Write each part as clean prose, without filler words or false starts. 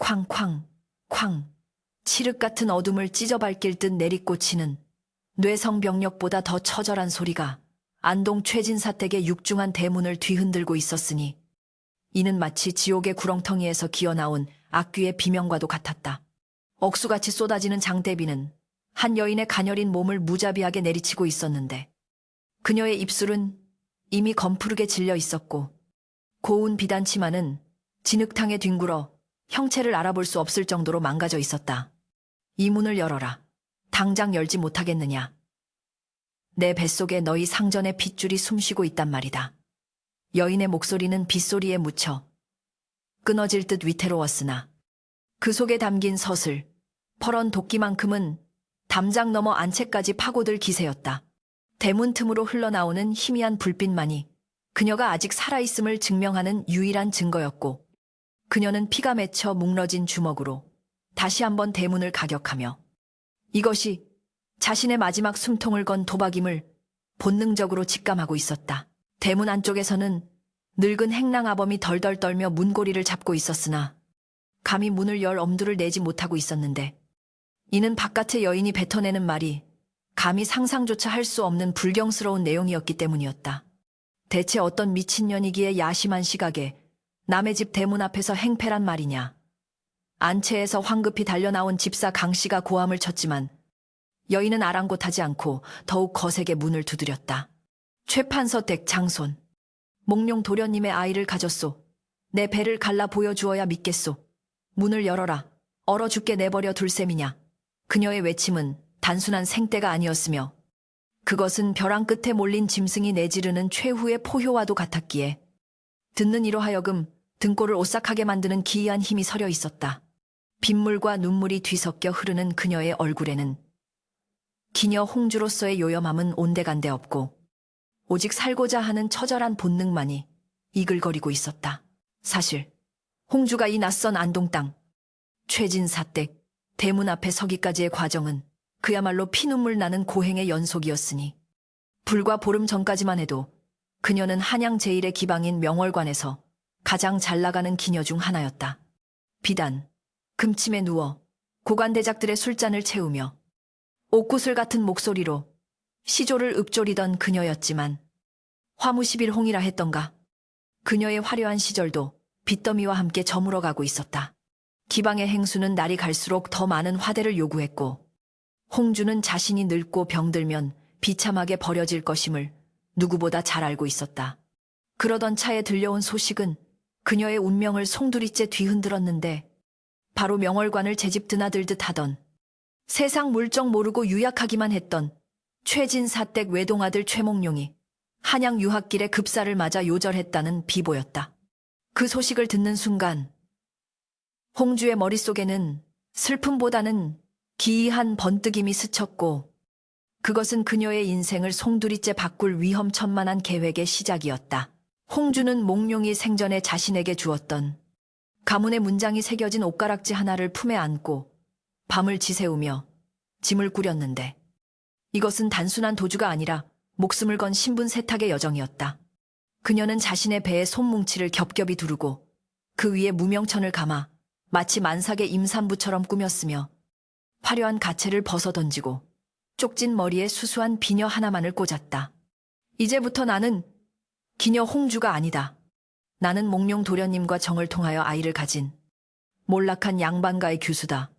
쾅쾅, 쾅. 칠흑 같은 어둠을 찢어밟길 듯 내리꽂히는 뇌성병력보다 더 처절한 소리가 안동 최진사댁의 육중한 대문을 뒤흔들고 있었으니 이는 마치 지옥의 구렁텅이에서 기어나온 악귀의 비명과도 같았다. 억수같이 쏟아지는 장대비는 한 여인의 가녀린 몸을 무자비하게 내리치고 있었는데 그녀의 입술은 이미 검푸르게 질려 있었고 고운 비단치마는 진흙탕에 뒹굴어 형체를 알아볼 수 없을 정도로 망가져 있었다. 이 문을 열어라. 당장 열지 못하겠느냐. 내 뱃속에 너희 상전의 핏줄이 숨쉬고 있단 말이다. 여인의 목소리는 빗소리에 묻혀 끊어질 듯 위태로웠으나 그 속에 담긴 서슬, 퍼런 도끼만큼은 담장 너머 안채까지 파고들 기세였다. 대문 틈으로 흘러나오는 희미한 불빛만이 그녀가 아직 살아있음을 증명하는 유일한 증거였고 그녀는 피가 맺혀 뭉러진 주먹으로 다시 한번 대문을 가격하며 이것이 자신의 마지막 숨통을 건 도박임을 본능적으로 직감하고 있었다. 대문 안쪽에서는 늙은 행랑아범이 덜덜 떨며 문고리를 잡고 있었으나 감히 문을 열 엄두를 내지 못하고 있었는데 이는 바깥의 여인이 뱉어내는 말이 감히 상상조차 할 수 없는 불경스러운 내용이었기 때문이었다. 대체 어떤 미친년이기에 야심한 시각에 남의 집 대문 앞에서 행패란 말이냐. 안채에서 황급히 달려나온 집사 강씨가 고함을 쳤지만 여인은 아랑곳하지 않고 더욱 거세게 문을 두드렸다. 최판서 댁 장손. 몽룡 도련님의 아이를 가졌소. 내 배를 갈라 보여주어야 믿겠소. 문을 열어라. 얼어 죽게 내버려 둘 셈이냐. 그녀의 외침은 단순한 생떼가 아니었으며 그것은 벼랑 끝에 몰린 짐승이 내지르는 최후의 포효와도 같았기에 듣는 이로 하여금 등골을 오싹하게 만드는 기이한 힘이 서려 있었다. 빗물과 눈물이 뒤섞여 흐르는 그녀의 얼굴에는 기녀 홍주로서의 요염함은 온데간데 없고 오직 살고자 하는 처절한 본능만이 이글거리고 있었다. 사실 홍주가 이 낯선 안동 땅 최진사댁 대문 앞에 서기까지의 과정은 그야말로 피눈물 나는 고행의 연속이었으니 불과 보름 전까지만 해도 그녀는 한양 제1의 기방인 명월관에서 가장 잘 나가는 기녀 중 하나였다. 비단, 금침에 누워 고관대작들의 술잔을 채우며 옥구슬 같은 목소리로 시조를 읊조리던 그녀였지만 화무십일홍이라 했던가. 그녀의 화려한 시절도 빚더미와 함께 저물어가고 있었다. 기방의 행수는 날이 갈수록 더 많은 화대를 요구했고 홍주는 자신이 늙고 병들면 비참하게 버려질 것임을 누구보다 잘 알고 있었다. 그러던 차에 들려온 소식은 그녀의 운명을 송두리째 뒤흔들었는데 바로 명월관을 제집 드나들듯 하던 세상 물정 모르고 유약하기만 했던 최진사댁 외동아들 최몽룡이 한양 유학길에 급사를 맞아 요절했다는 비보였다. 그 소식을 듣는 순간 홍주의 머릿속에는 슬픔보다는 기이한 번뜩임이 스쳤고 그것은 그녀의 인생을 송두리째 바꿀 위험천만한 계획의 시작이었다. 홍주는 몽룡이 생전에 자신에게 주었던 가문의 문장이 새겨진 옷가락지 하나를 품에 안고 밤을 지새우며 짐을 꾸렸는데 이것은 단순한 도주가 아니라 목숨을 건 신분 세탁의 여정이었다. 그녀는 자신의 배에 손뭉치를 겹겹이 두르고 그 위에 무명천을 감아 마치 만삭의 임산부처럼 꾸몄으며 화려한 가채를 벗어던지고 쪽진 머리에 수수한 비녀 하나만을 꽂았다. 이제부터 나는 기녀 홍주가 아니다. 나는 몽룡 도련님과 정을 통하여 아이를 가진 몰락한 양반가의 규수다.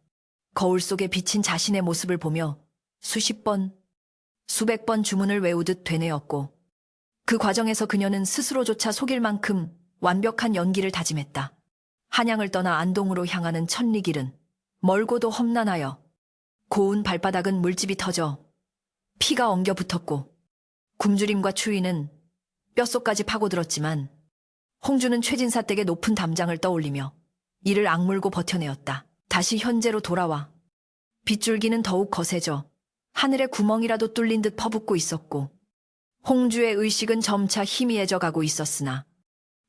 거울 속에 비친 자신의 모습을 보며 수십 번, 수백 번 주문을 외우듯 되뇌었고 그 과정에서 그녀는 스스로조차 속일 만큼 완벽한 연기를 다짐했다. 한양을 떠나 안동으로 향하는 천리길은 멀고도 험난하여 고운 발바닥은 물집이 터져 피가 엉겨 붙었고 굶주림과 추위는 뼛속까지 파고들었지만 홍주는 최진사댁의 높은 담장을 떠올리며 이를 악물고 버텨내었다. 다시 현재로 돌아와 빗줄기는 더욱 거세져 하늘의 구멍이라도 뚫린 듯 퍼붓고 있었고 홍주의 의식은 점차 희미해져 가고 있었으나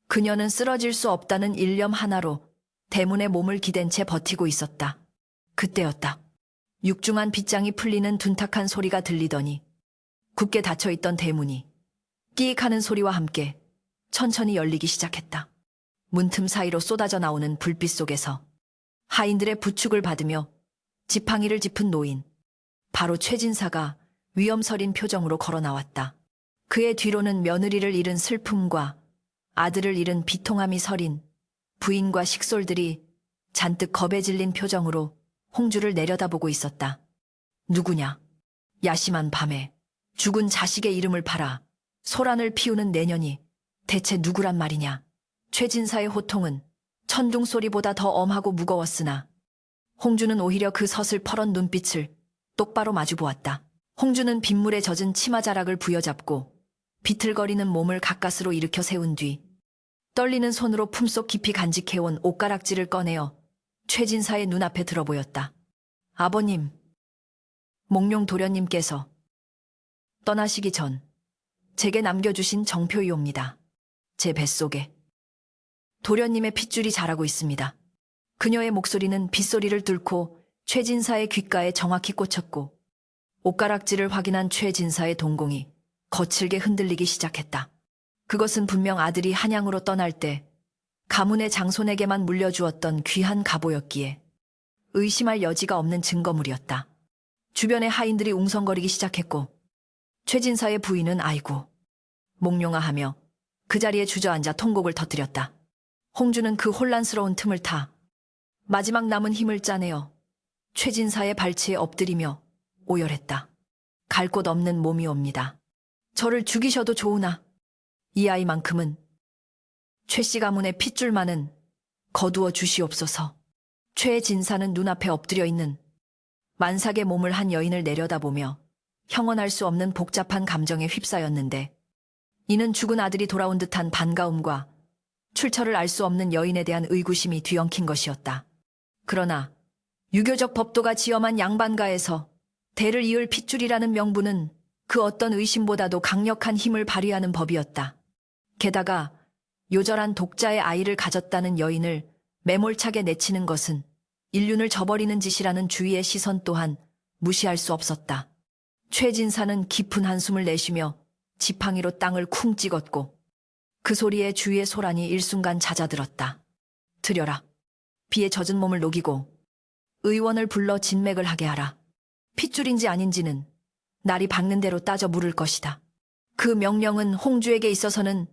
그녀는 쓰러질 수 없다는 일념 하나로 대문에 몸을 기댄 채 버티고 있었다. 그때였다. 육중한 빗장이 풀리는 둔탁한 소리가 들리더니 굳게 닫혀있던 대문이 끼익 하는 소리와 함께 천천히 열리기 시작했다. 문틈 사이로 쏟아져 나오는 불빛 속에서 하인들의 부축을 받으며 지팡이를 짚은 노인. 바로 최진사가 위험서린 표정으로 걸어 나왔다. 그의 뒤로는 며느리를 잃은 슬픔과 아들을 잃은 비통함이 서린 부인과 식솔들이 잔뜩 겁에 질린 표정으로 홍주를 내려다보고 있었다. 누구냐? 야심한 밤에 죽은 자식의 이름을 팔아 소란을 피우는 내년이 대체 누구란 말이냐? 최진사의 호통은 천둥 소리보다 더 엄하고 무거웠으나 홍주는 오히려 그 서슬퍼런 눈빛을 똑바로 마주보았다. 홍주는 빗물에 젖은 치마자락을 부여잡고 비틀거리는 몸을 가까스로 일으켜 세운 뒤 떨리는 손으로 품속 깊이 간직해온 옷가락지를 꺼내어 최진사의 눈앞에 들어보였다. 아버님, 몽룡 도련님께서 떠나시기 전 제게 남겨주신 정표이옵니다. 제 뱃속에 도련님의 핏줄이 자라고 있습니다. 그녀의 목소리는 빗소리를 뚫고 최진사의 귓가에 정확히 꽂혔고 옷가락지를 확인한 최진사의 동공이 거칠게 흔들리기 시작했다. 그것은 분명 아들이 한양으로 떠날 때 가문의 장손에게만 물려주었던 귀한 갑오였기에 의심할 여지가 없는 증거물이었다. 주변의 하인들이 웅성거리기 시작했고 최진사의 부인은 아이고 몽룡아 하며 그 자리에 주저앉아 통곡을 터뜨렸다. 홍주는 그 혼란스러운 틈을 타 마지막 남은 힘을 짜내어 최진사의 발치에 엎드리며 오열했다. 갈 곳 없는 몸이옵니다. 저를 죽이셔도 좋으나 이 아이만큼은 최씨 가문의 핏줄만은 거두어 주시옵소서. 최진사는 눈앞에 엎드려 있는 만삭의 몸을 한 여인을 내려다보며 형언할 수 없는 복잡한 감정에 휩싸였는데 이는 죽은 아들이 돌아온 듯한 반가움과 출처를 알 수 없는 여인에 대한 의구심이 뒤엉킨 것이었다. 그러나 유교적 법도가 지엄한 양반가에서 대를 이을 핏줄이라는 명분은 그 어떤 의심보다도 강력한 힘을 발휘하는 법이었다. 게다가 요절한 독자의 아이를 가졌다는 여인을 매몰차게 내치는 것은 인륜을 저버리는 짓이라는 주위의 시선 또한 무시할 수 없었다. 최진사는 깊은 한숨을 내쉬며 지팡이로 땅을 쿵 찍었고 그 소리에 주위의 소란이 일순간 잦아들었다. 들여라. 비에 젖은 몸을 녹이고 의원을 불러 진맥을 하게 하라. 핏줄인지 아닌지는 날이 밝는 대로 따져 물을 것이다. 그 명령은 홍주에게 있어서는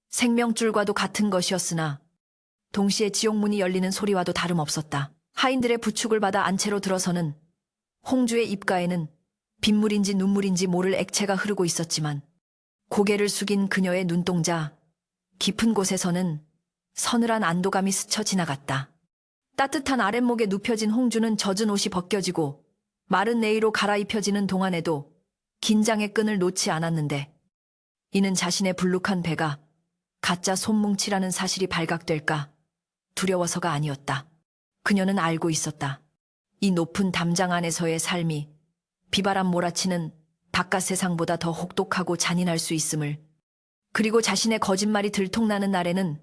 생명줄과도 같은 것이었으나 동시에 지옥문이 열리는 소리와도 다름없었다. 하인들의 부축을 받아 안채로 들어서는 홍주의 입가에는 빗물인지 눈물인지 모를 액체가 흐르고 있었지만 고개를 숙인 그녀의 눈동자 깊은 곳에서는 서늘한 안도감이 스쳐 지나갔다. 따뜻한 아랫목에 눕혀진 홍주는 젖은 옷이 벗겨지고 마른 내의로 갈아입혀지는 동안에도 긴장의 끈을 놓지 않았는데 이는 자신의 불룩한 배가 가짜 손뭉치라는 사실이 발각될까 두려워서가 아니었다. 그녀는 알고 있었다. 이 높은 담장 안에서의 삶이 비바람 몰아치는 바깥 세상보다 더 혹독하고 잔인할 수 있음을, 그리고 자신의 거짓말이 들통나는 날에는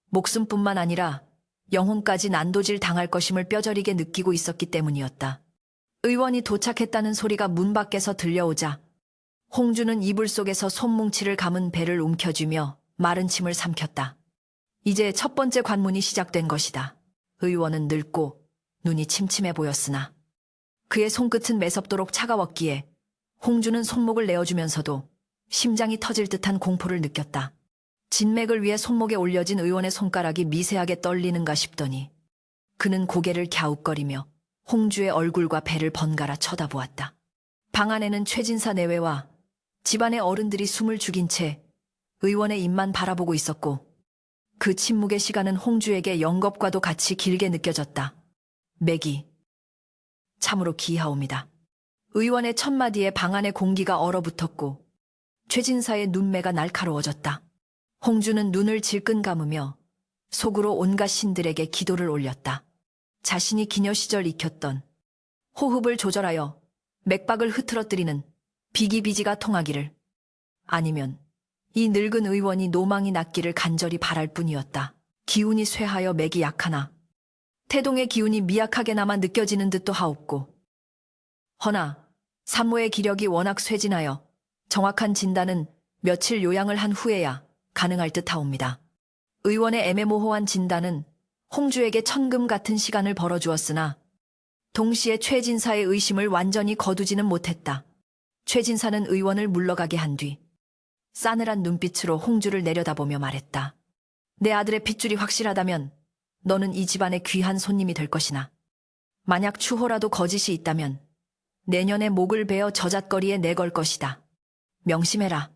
목숨뿐만 아니라 영혼까지 난도질 당할 것임을 뼈저리게 느끼고 있었기 때문이었다. 의원이 도착했다는 소리가 문 밖에서 들려오자 홍주는 이불 속에서 손뭉치를 감은 배를 움켜쥐며 마른 침을 삼켰다. 이제 첫 번째 관문이 시작된 것이다. 의원은 늙고 눈이 침침해 보였으나 그의 손끝은 매섭도록 차가웠기에 홍주는 손목을 내어주면서도 심장이 터질 듯한 공포를 느꼈다. 진맥을 위해 손목에 올려진 의원의 손가락이 미세하게 떨리는가 싶더니 그는 고개를 갸웃거리며 홍주의 얼굴과 배를 번갈아 쳐다보았다. 방 안에는 최진사 내외와 집안의 어른들이 숨을 죽인 채 의원의 입만 바라보고 있었고 그 침묵의 시간은 홍주에게 영겁과도 같이 길게 느껴졌다. 맥이 참으로 기하옵니다. 의원의 첫마디에 방 안의 공기가 얼어붙었고 최진사의 눈매가 날카로워졌다. 홍주는 눈을 질끈 감으며 속으로 온갖 신들에게 기도를 올렸다. 자신이 기녀 시절 익혔던 호흡을 조절하여 맥박을 흐트러뜨리는 비기비지가 통하기를, 아니면 이 늙은 의원이 노망이 낫기를 간절히 바랄 뿐이었다. 기운이 쇠하여 맥이 약하나 태동의 기운이 미약하게나마 느껴지는 듯도 하옵고, 허나 산모의 기력이 워낙 쇠진하여 정확한 진단은 며칠 요양을 한 후에야 가능할 듯 하옵니다. 의원의 애매모호한 진단은 홍주에게 천금 같은 시간을 벌어주었으나 동시에 최진사의 의심을 완전히 거두지는 못했다. 최진사는 의원을 물러가게 한 뒤 싸늘한 눈빛으로 홍주를 내려다보며 말했다. 내 아들의 핏줄이 확실하다면 너는 이 집안의 귀한 손님이 될 것이나 만약 추호라도 거짓이 있다면 내년에 목을 베어 저잣거리에 내걸 것이다. 명심해라.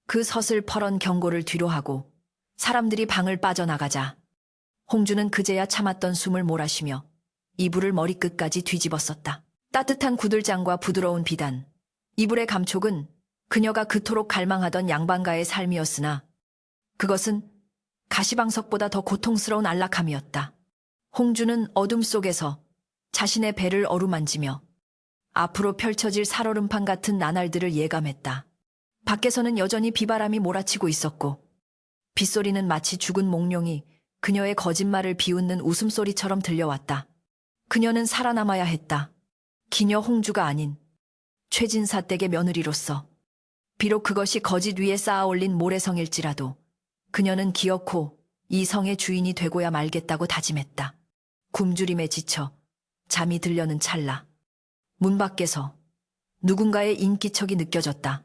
그 서슬퍼런 경고를 뒤로하고 사람들이 방을 빠져나가자 홍주는 그제야 참았던 숨을 몰아쉬며 이불을 머리끝까지 뒤집었었다. 따뜻한 구들장과 부드러운 비단, 이불의 감촉은 그녀가 그토록 갈망하던 양반가의 삶이었으나 그것은 가시방석보다 더 고통스러운 안락함이었다. 홍주는 어둠 속에서 자신의 배를 어루만지며 앞으로 펼쳐질 살얼음판 같은 나날들을 예감했다. 밖에서는 여전히 비바람이 몰아치고 있었고 빗소리는 마치 죽은 몽룡이 그녀의 거짓말을 비웃는 웃음소리처럼 들려왔다. 그녀는 살아남아야 했다. 기녀 홍주가 아닌 최진사 댁의 며느리로서. 비록 그것이 거짓 위에 쌓아올린 모래성일지라도 그녀는 기어코 이 성의 주인이 되고야 말겠다고 다짐했다. 굶주림에 지쳐 잠이 들려는 찰나 문 밖에서 누군가의 인기척이 느껴졌다.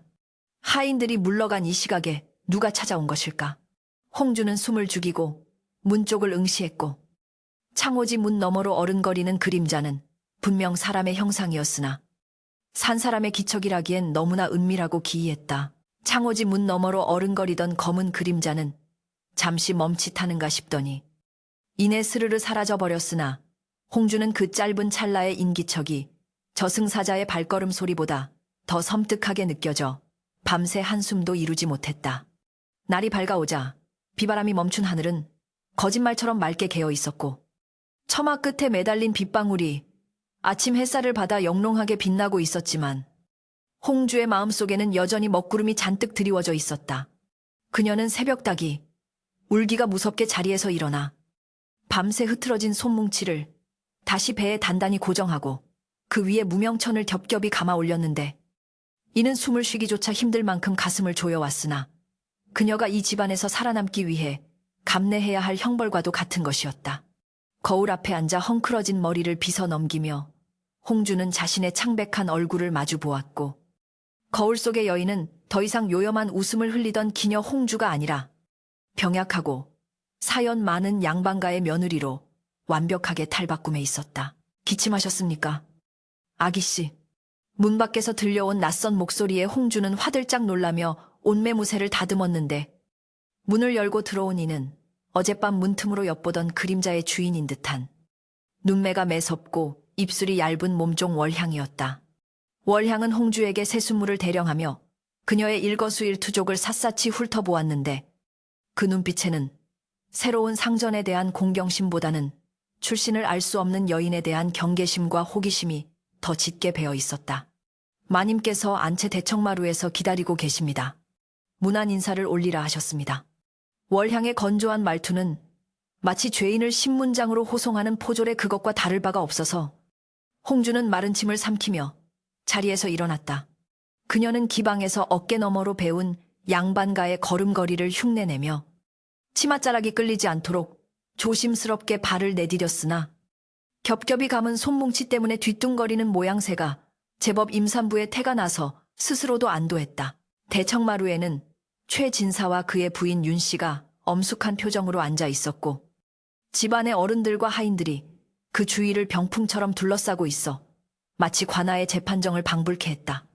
하인들이 물러간 이 시각에 누가 찾아온 것일까? 홍주는 숨을 죽이고 문 쪽을 응시했고 창호지 문 너머로 어른거리는 그림자는 분명 사람의 형상이었으나 산 사람의 기척이라기엔 너무나 은밀하고 기이했다. 창호지 문 너머로 어른거리던 검은 그림자는 잠시 멈칫하는가 싶더니 이내 스르르 사라져버렸으나 홍주는 그 짧은 찰나의 인기척이 저승사자의 발걸음 소리보다 더 섬뜩하게 느껴져 밤새 한숨도 이루지 못했다. 날이 밝아오자 비바람이 멈춘 하늘은 거짓말처럼 맑게 개어 있었고 처마 끝에 매달린 빗방울이 아침 햇살을 받아 영롱하게 빛나고 있었지만 홍주의 마음속에는 여전히 먹구름이 잔뜩 드리워져 있었다. 그녀는 새벽닭이 울기가 무섭게 자리에서 일어나 밤새 흐트러진 손뭉치를 다시 배에 단단히 고정하고 그 위에 무명천을 겹겹이 감아 올렸는데 이는 숨을 쉬기조차 힘들 만큼 가슴을 조여왔으나 그녀가 이 집안에서 살아남기 위해 감내해야 할 형벌과도 같은 것이었다. 거울 앞에 앉아 헝클어진 머리를 빗어 넘기며 홍주는 자신의 창백한 얼굴을 마주 보았고 거울 속의 여인은 더 이상 요염한 웃음을 흘리던 기녀 홍주가 아니라 병약하고 사연 많은 양반가의 며느리로 완벽하게 탈바꿈해 있었다. 기침하셨습니까? 아기씨. 문 밖에서 들려온 낯선 목소리에 홍주는 화들짝 놀라며 옷매무새를 다듬었는데 문을 열고 들어온 이는 어젯밤 문틈으로 엿보던 그림자의 주인인 듯한 눈매가 매섭고 입술이 얇은 몸종 월향이었다. 월향은 홍주에게 새순물을 대령하며 그녀의 일거수일투족을 샅샅이 훑어보았는데 그 눈빛에는 새로운 상전에 대한 공경심보다는 출신을 알 수 없는 여인에 대한 경계심과 호기심이 더 짙게 배어 있었다. 마님께서 안채 대청마루에서 기다리고 계십니다. 문안 인사를 올리라 하셨습니다. 월향의 건조한 말투는 마치 죄인을 신문장으로 호송하는 포졸의 그것과 다를 바가 없어서 홍주는 마른 침을 삼키며 자리에서 일어났다. 그녀는 기방에서 어깨 너머로 배운 양반가의 걸음걸이를 흉내내며 치맛자락이 끌리지 않도록 조심스럽게 발을 내디뎠으나 겹겹이 감은 손뭉치 때문에 뒤뚱거리는 모양새가 제법 임산부의 태가 나서 스스로도 안도했다. 대청마루에는 최진사와 그의 부인 윤씨가 엄숙한 표정으로 앉아 있었고 집안의 어른들과 하인들이 그 주위를 병풍처럼 둘러싸고 있어 마치 관아의 재판정을 방불케 했다.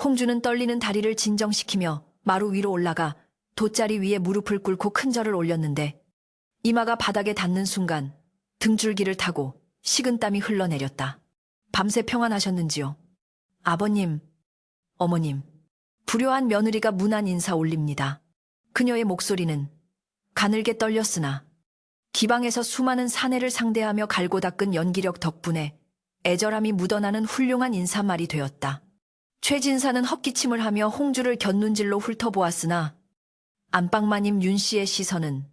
홍주는 떨리는 다리를 진정시키며 마루 위로 올라가 돗자리 위에 무릎을 꿇고 큰 절을 올렸는데 이마가 바닥에 닿는 순간 등줄기를 타고 식은땀이 흘러내렸다. 밤새 평안하셨는지요? 아버님, 어머님. 불효한 며느리가 문안 인사 올립니다. 그녀의 목소리는 가늘게 떨렸으나 기방에서 수많은 사내를 상대하며 갈고 닦은 연기력 덕분에 애절함이 묻어나는 훌륭한 인사말이 되었다. 최진사는 헛기침을 하며 홍주를 곁눈질로 훑어보았으나 안방마님 윤씨의 시선은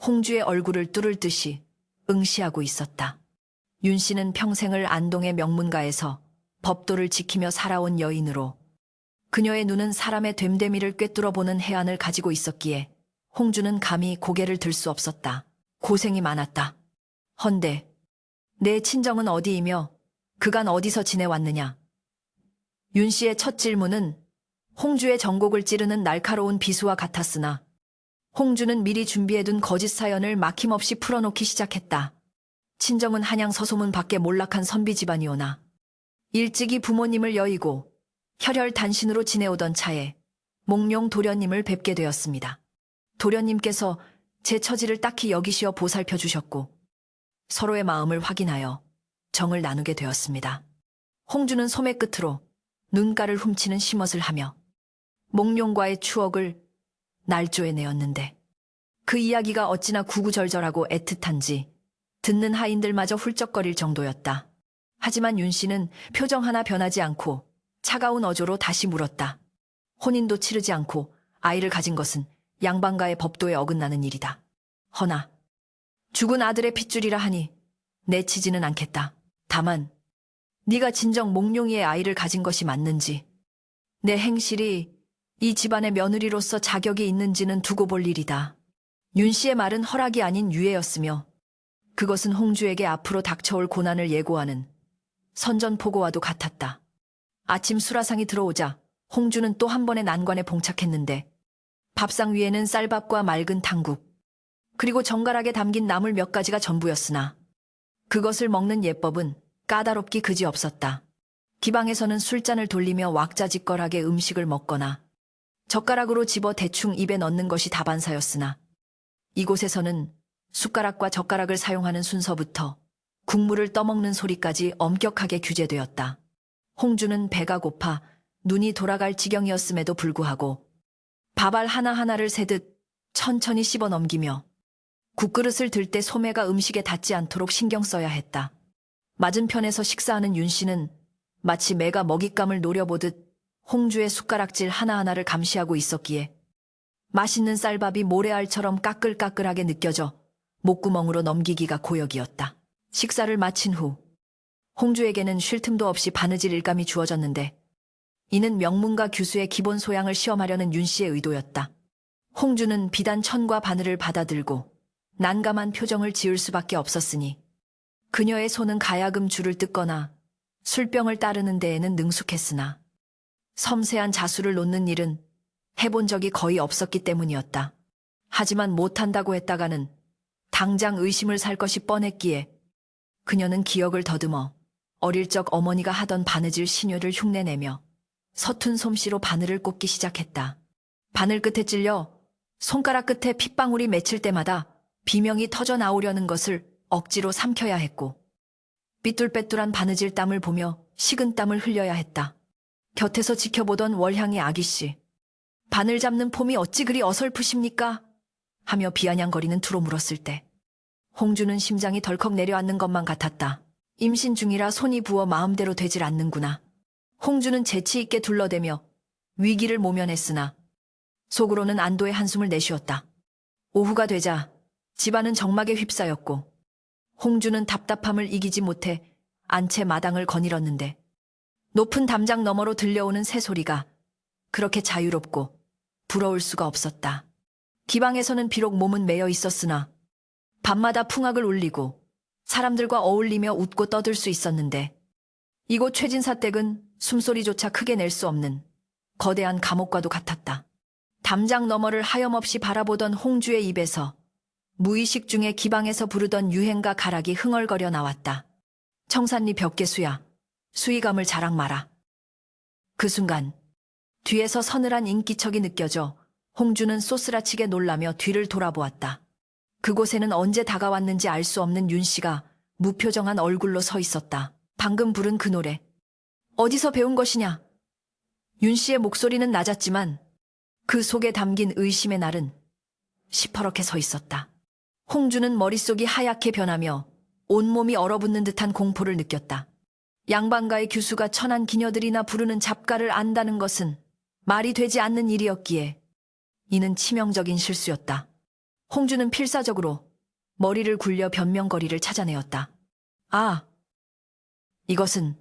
홍주의 얼굴을 뚫을 듯이 응시하고 있었다. 윤씨는 평생을 안동의 명문가에서 법도를 지키며 살아온 여인으로 그녀의 눈은 사람의 됨됨이를 꿰뚫어보는 해안을 가지고 있었기에 홍주는 감히 고개를 들 수 없었다. 고생이 많았다. 헌데 내 친정은 어디이며 그간 어디서 지내왔느냐? 윤 씨의 첫 질문은 홍주의 전곡을 찌르는 날카로운 비수와 같았으나 홍주는 미리 준비해둔 거짓 사연을 막힘없이 풀어놓기 시작했다. 친정은 한양 서소문 밖에 몰락한 선비 집안이오나 일찍이 부모님을 여의고 혈혈단신으로 지내오던 차에 몽룡 도련님을 뵙게 되었습니다. 도련님께서 제 처지를 딱히 여기시어 보살펴 주셨고 서로의 마음을 확인하여 정을 나누게 되었습니다. 홍주는 소매 끝으로 눈가를 훔치는 심엇을 하며 몽룡과의 추억을 날조해내었는데 그 이야기가 어찌나 구구절절하고 애틋한지 듣는 하인들마저 훌쩍거릴 정도였다. 하지만 윤 씨는 표정 하나 변하지 않고 차가운 어조로 다시 물었다. 혼인도 치르지 않고 아이를 가진 것은 양반가의 법도에 어긋나는 일이다. 허나 죽은 아들의 핏줄이라 하니 내치지는 않겠다. 다만 네가 진정 몽룡이의 아이를 가진 것이 맞는지 내 행실이 이 집안의 며느리로서 자격이 있는지는 두고 볼 일이다. 윤 씨의 말은 허락이 아닌 유예였으며 그것은 홍주에게 앞으로 닥쳐올 고난을 예고하는 선전포고와도 같았다. 아침 수라상이 들어오자 홍주는 또 한 번의 난관에 봉착했는데 밥상 위에는 쌀밥과 맑은 탕국 그리고 정갈하게 담긴 나물 몇 가지가 전부였으나 그것을 먹는 예법은 까다롭기 그지없었다. 기방에서는 술잔을 돌리며 왁자지껄하게 음식을 먹거나 젓가락으로 집어 대충 입에 넣는 것이 다반사였으나 이곳에서는 숟가락과 젓가락을 사용하는 순서부터 국물을 떠먹는 소리까지 엄격하게 규제되었다. 홍주는 배가 고파 눈이 돌아갈 지경이었음에도 불구하고 밥알 하나하나를 세듯 천천히 씹어 넘기며 국그릇을 들 때 소매가 음식에 닿지 않도록 신경 써야 했다. 맞은편에서 식사하는 윤 씨는 마치 매가 먹잇감을 노려보듯 홍주의 숟가락질 하나하나를 감시하고 있었기에 맛있는 쌀밥이 모래알처럼 까끌까끌하게 느껴져 목구멍으로 넘기기가 고역이었다. 식사를 마친 후 홍주에게는 쉴 틈도 없이 바느질 일감이 주어졌는데 이는 명문가 교수의 기본 소양을 시험하려는 윤 씨의 의도였다. 홍주는 비단 천과 바늘을 받아들고 난감한 표정을 지을 수밖에 없었으니 그녀의 손은 가야금 줄을 뜯거나 술병을 따르는 데에는 능숙했으나 섬세한 자수를 놓는 일은 해본 적이 거의 없었기 때문이었다. 하지만 못한다고 했다가는 당장 의심을 살 것이 뻔했기에 그녀는 기억을 더듬어 어릴 적 어머니가 하던 바느질 신효를 흉내내며 서툰 솜씨로 바늘을 꽂기 시작했다. 바늘 끝에 찔려 손가락 끝에 핏방울이 맺힐 때마다 비명이 터져 나오려는 것을 억지로 삼켜야 했고 삐뚤빼뚤한 바느질 땀을 보며 식은땀을 흘려야 했다. 곁에서 지켜보던 월향의 아기씨. 바늘 잡는 폼이 어찌 그리 어설프십니까? 하며 비아냥거리는 투로 물었을 때 홍주는 심장이 덜컥 내려앉는 것만 같았다. 임신 중이라 손이 부어 마음대로 되질 않는구나. 홍주는 재치 있게 둘러대며 위기를 모면했으나 속으로는 안도의 한숨을 내쉬었다. 오후가 되자 집안은 정막에 휩싸였고 홍주는 답답함을 이기지 못해 안채 마당을 거닐었는데 높은 담장 너머로 들려오는 새소리가 그렇게 자유롭고 부러울 수가 없었다. 기방에서는 비록 몸은 매여 있었으나 밤마다 풍악을 울리고 사람들과 어울리며 웃고 떠들 수 있었는데 이곳 최진사댁은 숨소리조차 크게 낼 수 없는 거대한 감옥과도 같았다. 담장 너머를 하염없이 바라보던 홍주의 입에서 무의식 중에 기방에서 부르던 유행가 가락이 흥얼거려 나왔다. 청산리 벽계수야, 수위감을 자랑 마라. 그 순간 뒤에서 서늘한 인기척이 느껴져 홍주는 쏘스라치게 놀라며 뒤를 돌아보았다. 그곳에는 언제 다가왔는지 알 수 없는 윤 씨가 무표정한 얼굴로 서 있었다. 방금 부른 그 노래, 어디서 배운 것이냐? 윤 씨의 목소리는 낮았지만 그 속에 담긴 의심의 날은 시퍼렇게 서 있었다. 홍주는 머릿속이 하얗게 변하며 온몸이 얼어붙는 듯한 공포를 느꼈다. 양반가의 규수가 천한 기녀들이나 부르는 잡가를 안다는 것은 말이 되지 않는 일이었기에 이는 치명적인 실수였다. 홍주는 필사적으로 머리를 굴려 변명거리를 찾아내었다. 아, 이것은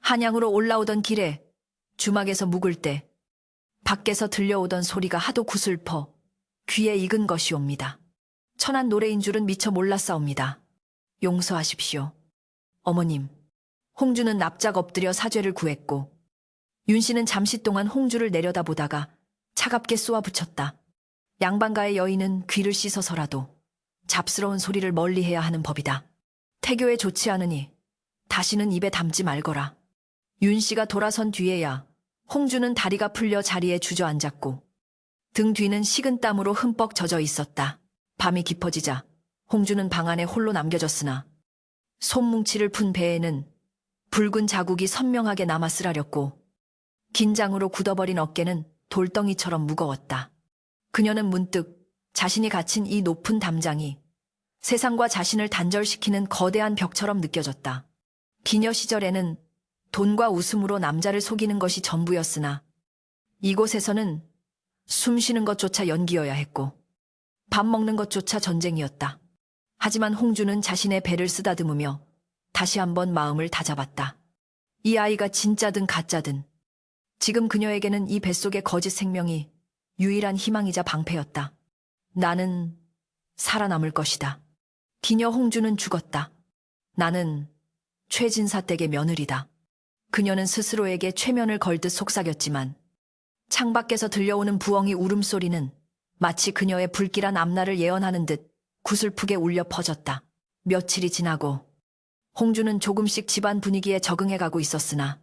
한양으로 올라오던 길에 주막에서 묵을 때 밖에서 들려오던 소리가 하도 구슬퍼 귀에 익은 것이옵니다. 천한 노래인 줄은 미처 몰랐사옵니다. 용서하십시오. 어머님. 홍주는 납작 엎드려 사죄를 구했고 윤 씨는 잠시 동안 홍주를 내려다보다가 차갑게 쏘아붙였다. 양반가의 여인은 귀를 씻어서라도 잡스러운 소리를 멀리해야 하는 법이다. 태교에 좋지 않으니 다시는 입에 담지 말거라. 윤 씨가 돌아선 뒤에야 홍주는 다리가 풀려 자리에 주저앉았고 등 뒤는 식은 땀으로 흠뻑 젖어 있었다. 밤이 깊어지자 홍주는 방 안에 홀로 남겨졌으나 손뭉치를 푼 배에는 붉은 자국이 선명하게 남아 쓰라렸고 긴장으로 굳어버린 어깨는 돌덩이처럼 무거웠다. 그녀는 문득 자신이 갇힌 이 높은 담장이 세상과 자신을 단절시키는 거대한 벽처럼 느껴졌다. 기녀 시절에는 돈과 웃음으로 남자를 속이는 것이 전부였으나 이곳에서는 숨 쉬는 것조차 연기여야 했고 밥 먹는 것조차 전쟁이었다. 하지만 홍주는 자신의 배를 쓰다듬으며 다시 한번 마음을 다잡았다. 이 아이가 진짜든 가짜든 지금 그녀에게는 이 뱃속의 거짓 생명이 유일한 희망이자 방패였다. 나는 살아남을 것이다. 기녀 홍주는 죽었다. 나는 최진사 댁의 며느리다. 그녀는 스스로에게 최면을 걸듯 속삭였지만 창밖에서 들려오는 부엉이 울음소리는 마치 그녀의 불길한 앞날을 예언하는 듯 구슬프게 울려 퍼졌다. 며칠이 지나고 홍주는 조금씩 집안 분위기에 적응해가고 있었으나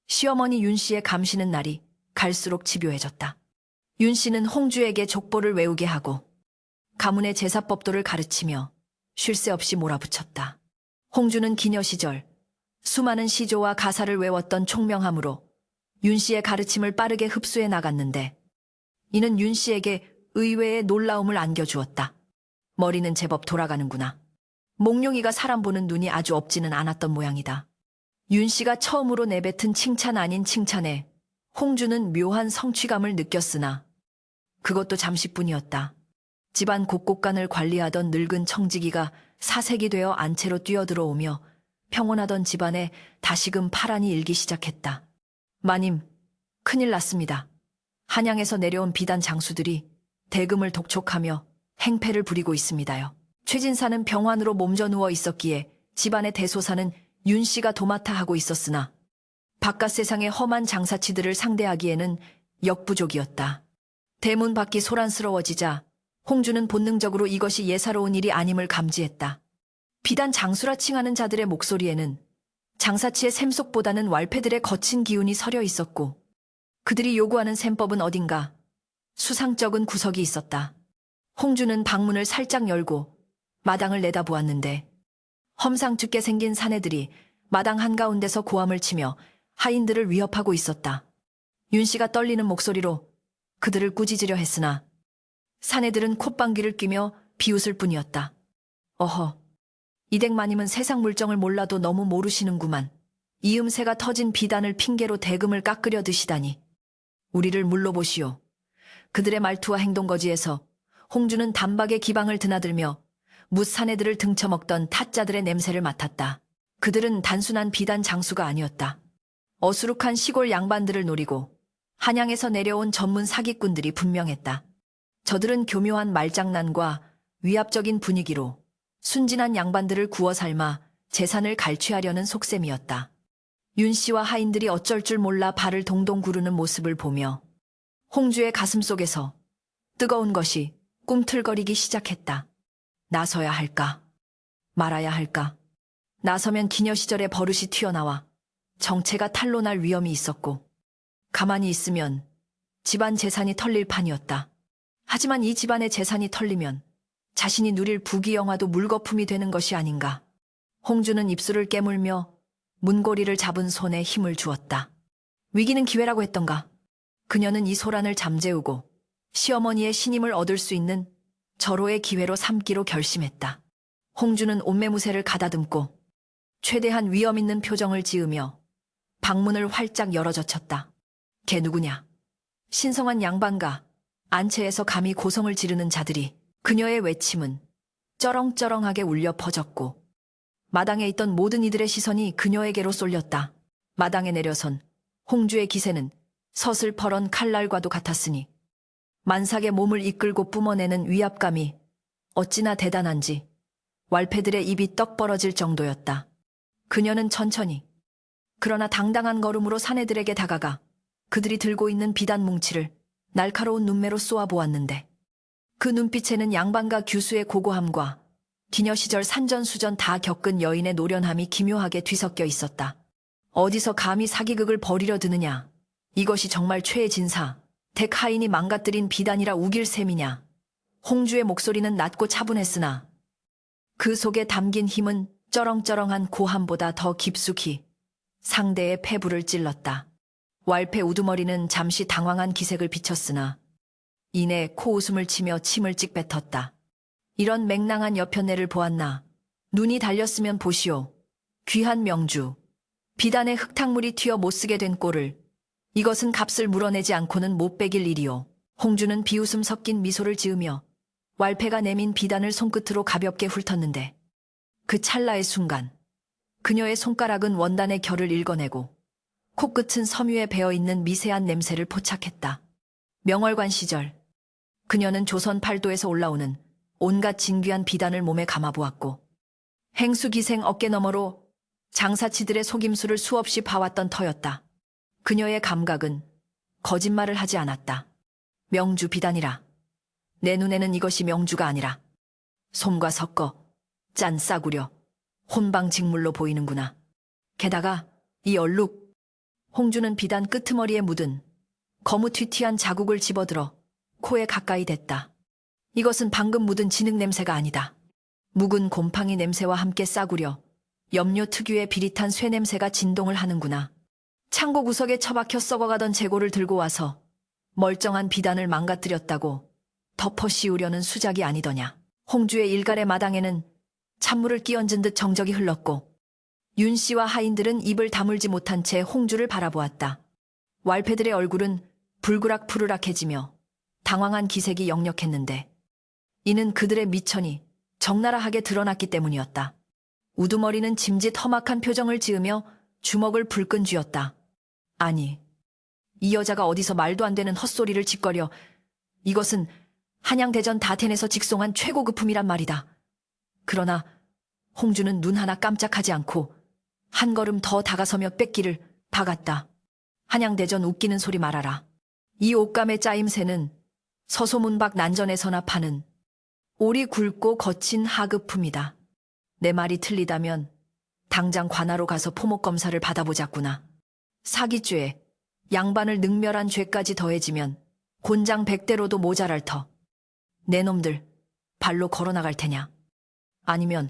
시어머니 윤 씨의 감시는 날이 갈수록 집요해졌다. 윤 씨는 홍주에게 족보를 외우게 하고 가문의 제사법도를 가르치며 쉴 새 없이 몰아붙였다. 홍주는 기녀 시절 수많은 시조와 가사를 외웠던 총명함으로 윤 씨의 가르침을 빠르게 흡수해 나갔는데 이는 윤 씨에게 의외의 놀라움을 안겨주었다. 머리는 제법 돌아가는구나. 몽룡이가 사람 보는 눈이 아주 없지는 않았던 모양이다. 윤 씨가 처음으로 내뱉은 칭찬 아닌 칭찬에 홍주는 묘한 성취감을 느꼈으나 그것도 잠시뿐이었다. 집안 곳곳간을 관리하던 늙은 청지기가 사색이 되어 안채로 뛰어들어오며 평온하던 집안에 다시금 파란이 일기 시작했다. 마님, 큰일 났습니다. 한양에서 내려온 비단 장수들이 대금을 독촉하며 행패를 부리고 있습니다요. 최진사는 병환으로 몸져 누워 있었기에 집안의 대소사는 윤 씨가 도맡아 하고 있었으나 바깥 세상의 험한 장사치들을 상대하기에는 역부족이었다. 대문 밖이 소란스러워지자 홍주는 본능적으로 이것이 예사로운 일이 아님을 감지했다. 비단 장수라 칭하는 자들의 목소리에는 장사치의 샘속보다는 왈패들의 거친 기운이 서려 있었고 그들이 요구하는 셈법은 어딘가 수상쩍은 구석이 있었다. 홍주는 방문을 살짝 열고 마당을 내다보았는데 험상궂게 생긴 사내들이 마당 한가운데서 고함을 치며 하인들을 위협하고 있었다. 윤 씨가 떨리는 목소리로 그들을 꾸짖으려 했으나 사내들은 콧방귀를 뀌며 비웃을 뿐이었다. 어허, 이댁 마님은 세상 물정을 몰라도 너무 모르시는구만. 이음새가 터진 비단을 핑계로 대금을 깎으려 드시다니. 우리를 물러보시오. 그들의 말투와 행동거지에서 홍주는 단박에 기방을 드나들며 무사내들을 등쳐먹던 타짜들의 냄새를 맡았다. 그들은 단순한 비단 장수가 아니었다. 어수룩한 시골 양반들을 노리고 한양에서 내려온 전문 사기꾼들이 분명했다. 저들은 교묘한 말장난과 위압적인 분위기로 순진한 양반들을 구워 삶아 재산을 갈취하려는 속셈이었다. 윤 씨와 하인들이 어쩔 줄 몰라 발을 동동 구르는 모습을 보며 홍주의 가슴속에서 뜨거운 것이 꿈틀거리기 시작했다. 나서야 할까? 말아야 할까? 나서면 기녀 시절의 버릇이 튀어나와 정체가 탄로날 위험이 있었고 가만히 있으면 집안 재산이 털릴 판이었다. 하지만 이 집안의 재산이 털리면 자신이 누릴 부귀영화도 물거품이 되는 것이 아닌가. 홍주는 입술을 깨물며 문고리를 잡은 손에 힘을 주었다. 위기는 기회라고 했던가. 그녀는 이 소란을 잠재우고 시어머니의 신임을 얻을 수 있는 절호의 기회로 삼기로 결심했다. 홍주는 옷매무새를 가다듬고 최대한 위험 있는 표정을 지으며 방문을 활짝 열어젖혔다. 걔 누구냐? 신성한 양반가 안채에서 감히 고성을 지르는 자들이. 그녀의 외침은 쩌렁쩌렁하게 울려 퍼졌고 마당에 있던 모든 이들의 시선이 그녀에게로 쏠렸다. 마당에 내려선 홍주의 기세는 서슬퍼런 칼날과도 같았으니 만삭의 몸을 이끌고 뿜어내는 위압감이 어찌나 대단한지 왈패들의 입이 떡 벌어질 정도였다. 그녀는 천천히, 그러나 당당한 걸음으로 사내들에게 다가가 그들이 들고 있는 비단 뭉치를 날카로운 눈매로 쏘아보았는데 그 눈빛에는 양반과 규수의 고고함과 기녀 시절 산전수전 다 겪은 여인의 노련함이 기묘하게 뒤섞여 있었다. 어디서 감히 사기극을 벌이려 드느냐. 이것이 정말 최의 진사, 댁 하인이 망가뜨린 비단이라 우길 셈이냐. 홍주의 목소리는 낮고 차분했으나 그 속에 담긴 힘은 쩌렁쩌렁한 고함보다 더 깊숙이 상대의 폐부를 찔렀다. 왈패 우두머리는 잠시 당황한 기색을 비쳤으나 이내 코웃음을 치며 침을 찍 뱉었다. 이런 맹랑한 여편네를 보았나. 눈이 달렸으면 보시오. 귀한 명주. 비단에 흙탕물이 튀어 못쓰게 된 꼴을. 이것은 값을 물어내지 않고는 못 베길 일이오. 홍주는 비웃음 섞인 미소를 지으며 왈패가 내민 비단을 손끝으로 가볍게 훑었는데 그 찰나의 순간 그녀의 손가락은 원단의 결을 읽어내고 코끝은 섬유에 배어있는 미세한 냄새를 포착했다. 명월관 시절 그녀는 조선 팔도에서 올라오는 온갖 진귀한 비단을 몸에 감아보았고 행수기생 어깨너머로 장사치들의 속임수를 수없이 봐왔던 터였다. 그녀의 감각은 거짓말을 하지 않았다. 명주 비단이라. 내 눈에는 이것이 명주가 아니라 솜과 섞어 짠 싸구려 혼방직물로 보이는구나. 게다가 이 얼룩. 홍주는 비단 끄트머리에 묻은 거무튀튀한 자국을 집어들어 코에 가까이 댔다. 이것은 방금 묻은 진흙 냄새가 아니다. 묵은 곰팡이 냄새와 함께 싸구려 염료 특유의 비릿한 쇠 냄새가 진동을 하는구나. 창고 구석에 처박혀 썩어가던 재고를 들고 와서 멀쩡한 비단을 망가뜨렸다고 덮어 씌우려는 수작이 아니더냐. 홍주의 일갈의 마당에는 찬물을 끼얹은 듯 정적이 흘렀고 윤 씨와 하인들은 입을 다물지 못한 채 홍주를 바라보았다. 왈패들의 얼굴은 불그락푸르락해지며 당황한 기색이 역력했는데 이는 그들의 미천이 적나라하게 드러났기 때문이었다. 우두머리는 짐짓 험악한 표정을 지으며 주먹을 불끈 쥐었다. 아니, 이 여자가 어디서 말도 안 되는 헛소리를 짓거려. 이것은 한양대전 다텐에서 직송한 최고급품이란 말이다. 그러나 홍주는 눈 하나 깜짝하지 않고 한 걸음 더 다가서며 뺏기를 박았다. 한양대전 웃기는 소리 말아라. 이 옷감의 짜임새는 서소문 밖 난전에서나 파는 오리 굵고 거친 하급품이다. 내 말이 틀리다면 당장 관하로 가서 포목검사를 받아보자꾸나. 사기죄, 양반을 능멸한 죄까지 더해지면 곤장 100대로도 모자랄 터. 내 놈들 발로 걸어나갈 테냐. 아니면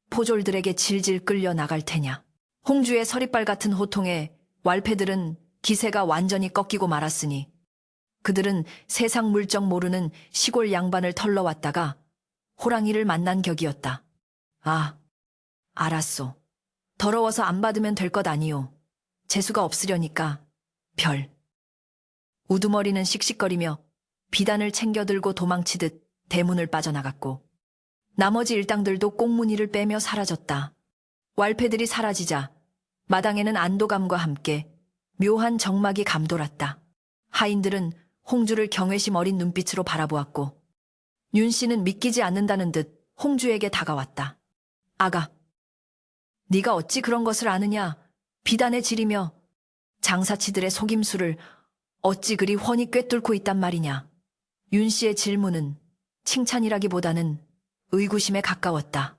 포졸들에게 질질 끌려 나갈 테냐. 홍주의 서리빨 같은 호통에 왈패들은 기세가 완전히 꺾이고 말았으니 그들은 세상 물정 모르는 시골 양반을 털러왔다가 호랑이를 만난 격이었다. 아, 알았소. 더러워서 안 받으면 될 것 아니오. 재수가 없으려니까 별. 우두머리는 씩씩거리며 비단을 챙겨들고 도망치듯 대문을 빠져나갔고 나머지 일당들도 꽁무니를 빼며 사라졌다. 왈패들이 사라지자 마당에는 안도감과 함께 묘한 정막이 감돌았다. 하인들은 홍주를 경외심 어린 눈빛으로 바라보았고 윤 씨는 믿기지 않는다는 듯 홍주에게 다가왔다. 아가, 네가 어찌 그런 것을 아느냐. 비단에 지리며 장사치들의 속임수를 어찌 그리 훤히 꿰뚫고 있단 말이냐. 윤 씨의 질문은 칭찬이라기보다는 의구심에 가까웠다.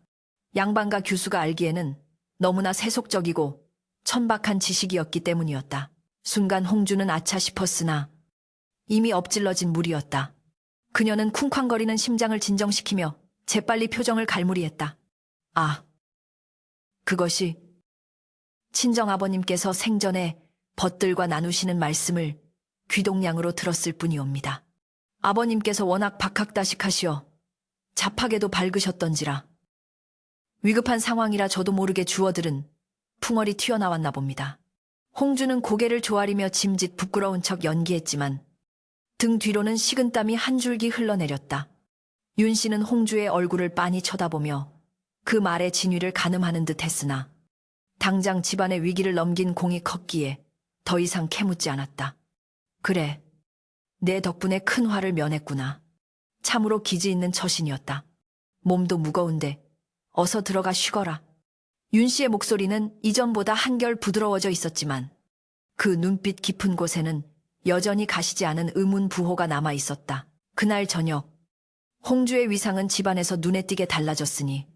양반과 규수가 알기에는 너무나 세속적이고 천박한 지식이었기 때문이었다. 순간 홍주는 아차 싶었으나 이미 엎질러진 물이었다. 그녀는 쿵쾅거리는 심장을 진정시키며 재빨리 표정을 갈무리했다. 아, 그것이 친정아버님께서 생전에 벗들과 나누시는 말씀을 귀동냥으로 들었을 뿐이옵니다. 아버님께서 워낙 박학다식하시어 잡하게도 밝으셨던지라 위급한 상황이라 저도 모르게 주어들은 풍월이 튀어나왔나 봅니다. 홍주는 고개를 조아리며 짐짓 부끄러운 척 연기했지만 등 뒤로는 식은땀이 한 줄기 흘러내렸다. 윤 씨는 홍주의 얼굴을 빤히 쳐다보며 그 말의 진위를 가늠하는 듯 했으나 당장 집안의 위기를 넘긴 공이 컸기에 더 이상 캐묻지 않았다. 그래, 내 덕분에 큰 화를 면했구나. 참으로 기지 있는 처신이었다. 몸도 무거운데 어서 들어가 쉬거라. 윤 씨의 목소리는 이전보다 한결 부드러워져 있었지만 그 눈빛 깊은 곳에는 여전히 가시지 않은 의문부호가 남아 있었다. 그날 저녁, 홍주의 위상은 집안에서 눈에 띄게 달라졌으니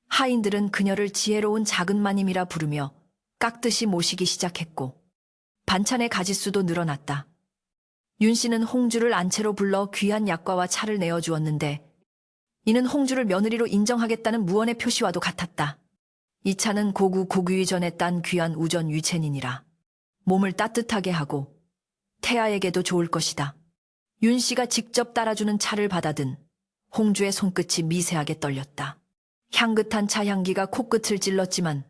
하인들은 그녀를 지혜로운 작은 마님이라 부르며 깍듯이 모시기 시작했고 반찬의 가짓수도 늘어났다. 윤 씨는 홍주를 안채로 불러 귀한 약과와 차를 내어주었는데 이는 홍주를 며느리로 인정하겠다는 무언의 표시와도 같았다. 이 차는 고구 고귀위 전에 딴 귀한 우전 위첸이니라. 몸을 따뜻하게 하고 태아에게도 좋을 것이다. 윤 씨가 직접 따라주는 차를 받아든 홍주의 손끝이 미세하게 떨렸다. 향긋한 차 향기가 코끝을 찔렀지만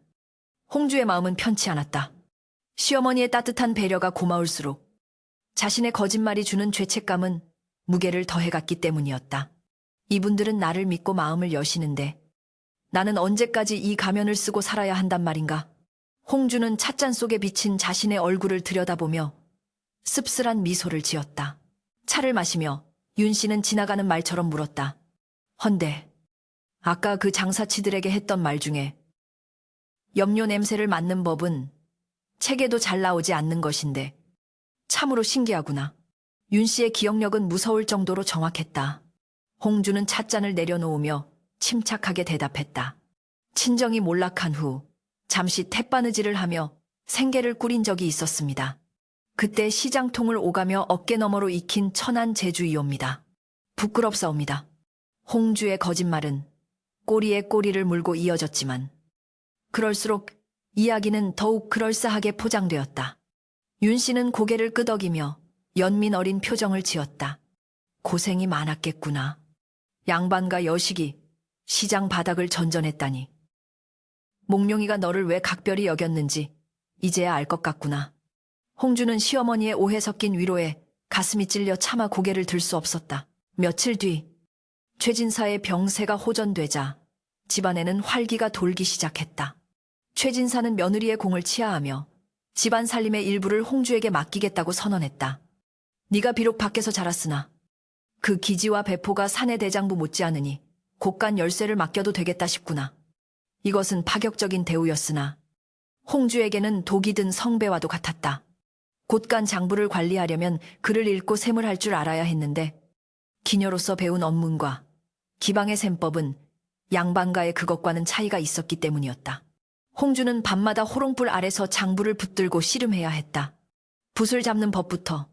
홍주의 마음은 편치 않았다. 시어머니의 따뜻한 배려가 고마울수록 자신의 거짓말이 주는 죄책감은 무게를 더해갔기 때문이었다. 이분들은 나를 믿고 마음을 여시는데 나는 언제까지 이 가면을 쓰고 살아야 한단 말인가? 홍주는 찻잔 속에 비친 자신의 얼굴을 들여다보며 씁쓸한 미소를 지었다. 차를 마시며 윤 씨는 지나가는 말처럼 물었다. 헌데 아까 그 장사치들에게 했던 말 중에 염료 냄새를 맡는 법은 책에도 잘 나오지 않는 것인데 참으로 신기하구나. 윤 씨의 기억력은 무서울 정도로 정확했다. 홍주는 찻잔을 내려놓으며 침착하게 대답했다. 친정이 몰락한 후 잠시 햇바느질을 하며 생계를 꾸린 적이 있었습니다. 그때 시장통을 오가며 어깨너머로 익힌 천한 제주이옵니다. 부끄럽사옵니다. 홍주의 거짓말은 꼬리에 꼬리를 물고 이어졌지만 그럴수록 이야기는 더욱 그럴싸하게 포장되었다. 윤 씨는 고개를 끄덕이며 연민 어린 표정을 지었다. 고생이 많았겠구나. 양반과 여식이 시장 바닥을 전전했다니. 몽룡이가 너를 왜 각별히 여겼는지 이제야 알 것 같구나. 홍주는 시어머니의 오해 섞인 위로에 가슴이 찔려 차마 고개를 들 수 없었다. 며칠 뒤 최진사의 병세가 호전되자 집안에는 활기가 돌기 시작했다. 최진사는 며느리의 공을 치하하며 집안 살림의 일부를 홍주에게 맡기겠다고 선언했다. 네가 비록 밖에서 자랐으나 그 기지와 배포가 사내 대장부 못지않으니 곳간 열쇠를 맡겨도 되겠다 싶구나. 이것은 파격적인 대우였으나 홍주에게는 독이 든 성배와도 같았다. 곳간 장부를 관리하려면 글을 읽고 셈을 할 줄 알아야 했는데 기녀로서 배운 업문과 기방의 셈법은 양반가의 그것과는 차이가 있었기 때문이었다. 홍주는 밤마다 호롱불 아래서 장부를 붙들고 씨름해야 했다. 붓을 잡는 법부터